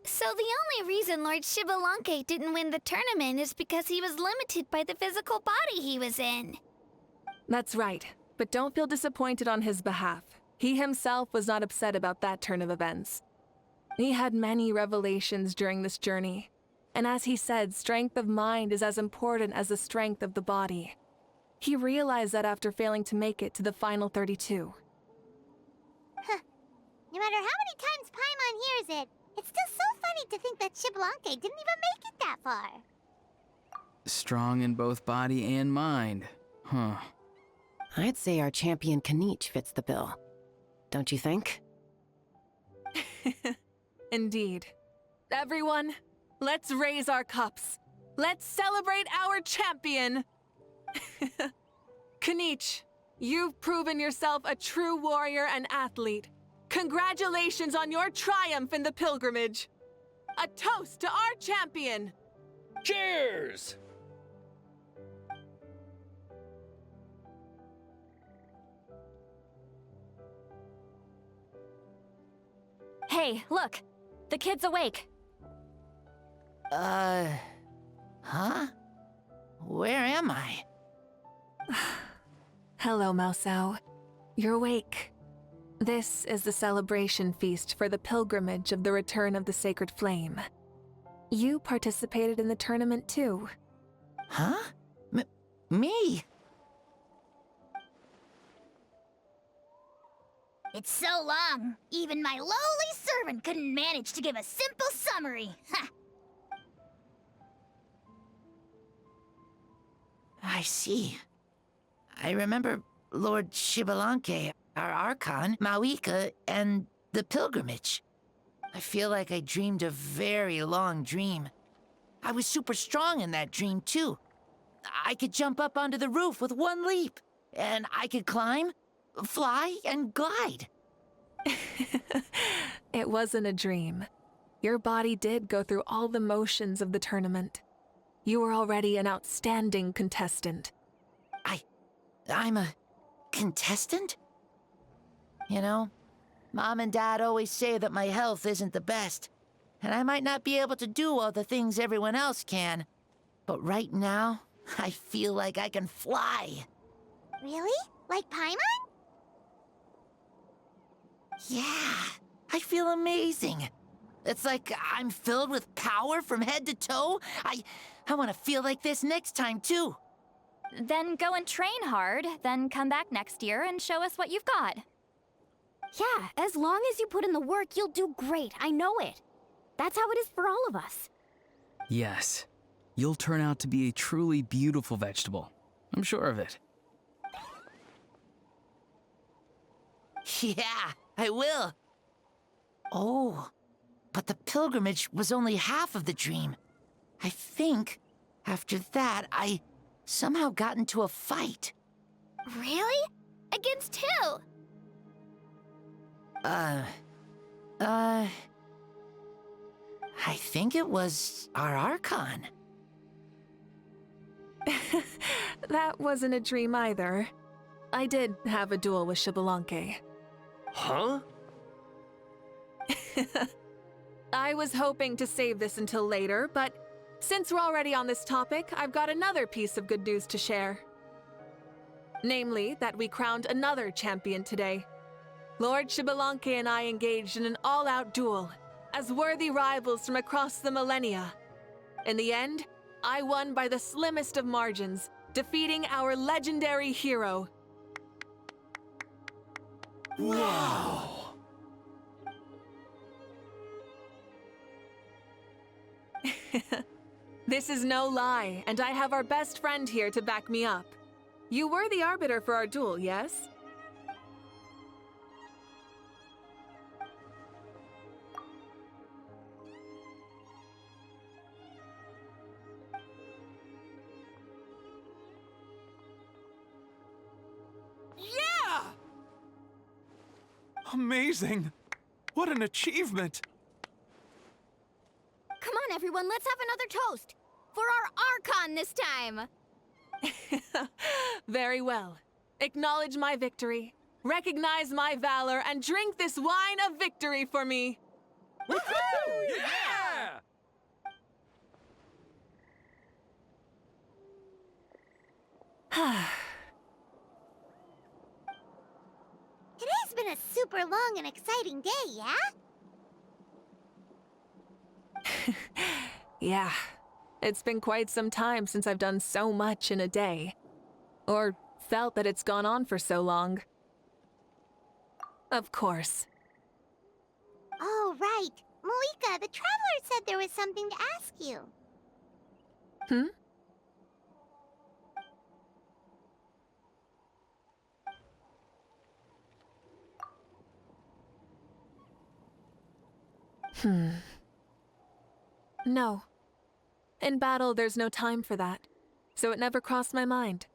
So the only reason Lord Shibalonke didn't win the tournament is because he was limited by the physical body he was in. That's right, but don't feel disappointed on his behalf. He himself was not upset about that turn of events. He had many revelations during this journey, and as he said, strength of mind is as important as the strength of the body. He realized that after failing to make it to the final 32. Huh. No matter how many times Paimon hears it, it's still so funny to think that Shibalonke didn't even make it that far. Strong in both body and mind. Huh. I'd say our champion Kanich fits the bill. Don't you think? Indeed. Everyone, let's raise our cups. Let's celebrate our champion! Kanich, you've proven yourself a true warrior and athlete. Congratulations on your triumph in the pilgrimage. A toast to our champion! Cheers! Hey, look! The kid's awake! Huh? Where am I? Hello, Mausau. You're awake. This is the celebration feast for the pilgrimage of the return of the Sacred Flame. You participated in the tournament too. Huh? Me? It's so long, even my lowly servant couldn't manage to give a simple summary. Ha! I see. I remember Lord Xbalanque, our Archon, Mavuika, and the pilgrimage. I feel like I dreamed a very long dream. I was super strong in that dream, too. I could jump up onto the roof with one leap, and I could climb, fly, and glide. It wasn't a dream. Your body did go through all the motions of the tournament. You were already an outstanding contestant. I'm a contestant? You know, Mom and Dad always say that my health isn't the best, and I might not be able to do all the things everyone else can. But right now, I feel like I can fly. Really? Like Paimon? Yeah, I feel amazing. It's like I'm filled with power from head to toe. I want to feel like this next time, too. Then go and train hard, then come back next year and show us what you've got. Yeah, as long as you put in the work, you'll do great. I know it. That's how it is for all of us. Yes. You'll turn out to be a truly beautiful vegetable. I'm sure of it. Yeah, I will. Oh, but the pilgrimage was only half of the dream. I think, after that, I somehow got into a fight. Really? Against who? I think it was our Archon. That wasn't a dream either. I did have a duel with Xbalanque. Huh? I was hoping to save this until later, but since we're already on this topic, I've got another piece of good news to share. Namely, that we crowned another champion today. Lord Xbalanque and I engaged in an all-out duel, as worthy rivals from across the millennia. In the end, I won by the slimmest of margins, defeating our legendary hero. Wow! This is no lie, and I have our best friend here to back me up. You were the arbiter for our duel, yes? Yeah! Amazing! What an achievement! Come on, everyone, let's have another toast. For our Archon this time. Very well. Acknowledge my victory, recognize my valor, and drink this wine of victory for me. Woohoo! Yeah! Today's been a super long and exciting day, yeah? Yeah, it's been quite some time since I've done so much in a day. Or felt that it's gone on for so long. Of course. Oh, right. Mavuika, the Traveler said there was something to ask you. No. In battle, there's no time for that, so it never crossed my mind.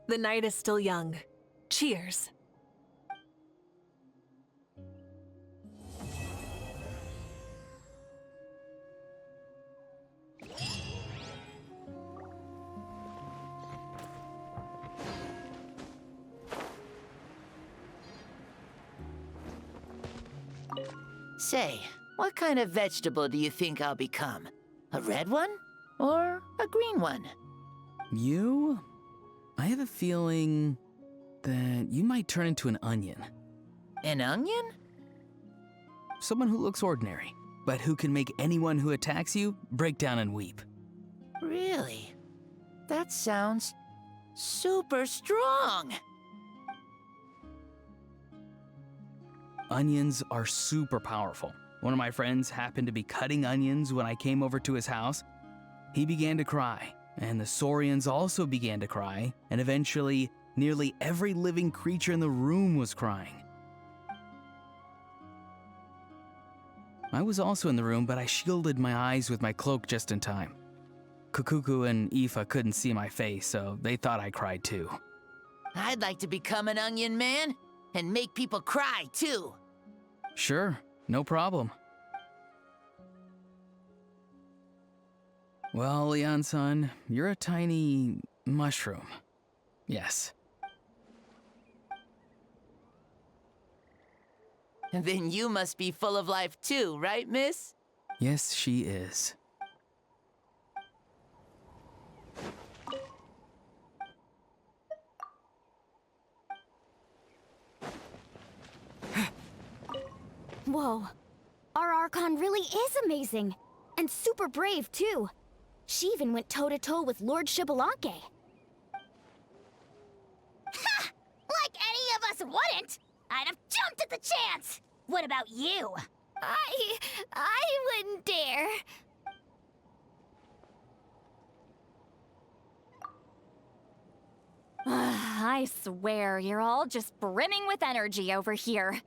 The night is still young. Cheers. Say, what kind of vegetable do you think I'll become? A red one? Or a green one? You? I have a feeling that you might turn into an onion. An onion? Someone who looks ordinary, but who can make anyone who attacks you break down and weep. Really? That sounds super strong! Onions are super powerful. One of my friends happened to be cutting onions when I came over to his house. He began to cry, and the Saurians also began to cry, and eventually, nearly every living creature in the room was crying. I was also in the room, but I shielded my eyes with my cloak just in time. Kukuku and Aoife couldn't see my face, so they thought I cried too. I'd like to become an onion man and make people cry too. Sure, no problem. Well, Leon-san, you're a tiny mushroom. Yes. Then you must be full of life too, right, miss? Yes, she is. Whoa. Our Archon really is amazing. And super brave, too. She even went toe-to-toe with Lord Xbalanque. Ha! Like any of us wouldn't! I'd have jumped at the chance! What about you? I wouldn't dare. I swear, you're all just brimming with energy over here.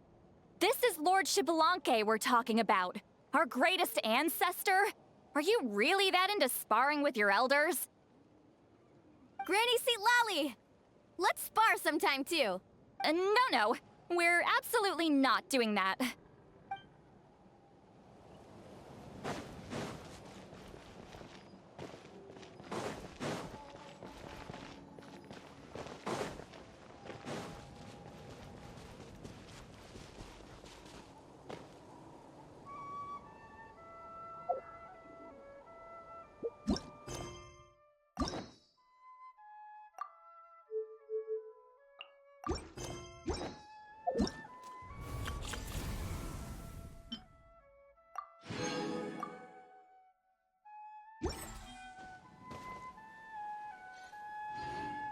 This is Lord Xbalanque we're talking about. Our greatest ancestor? Are you really that into sparring with your elders? Granny Seat Lolly! Let's spar sometime, too. No. We're absolutely not doing that.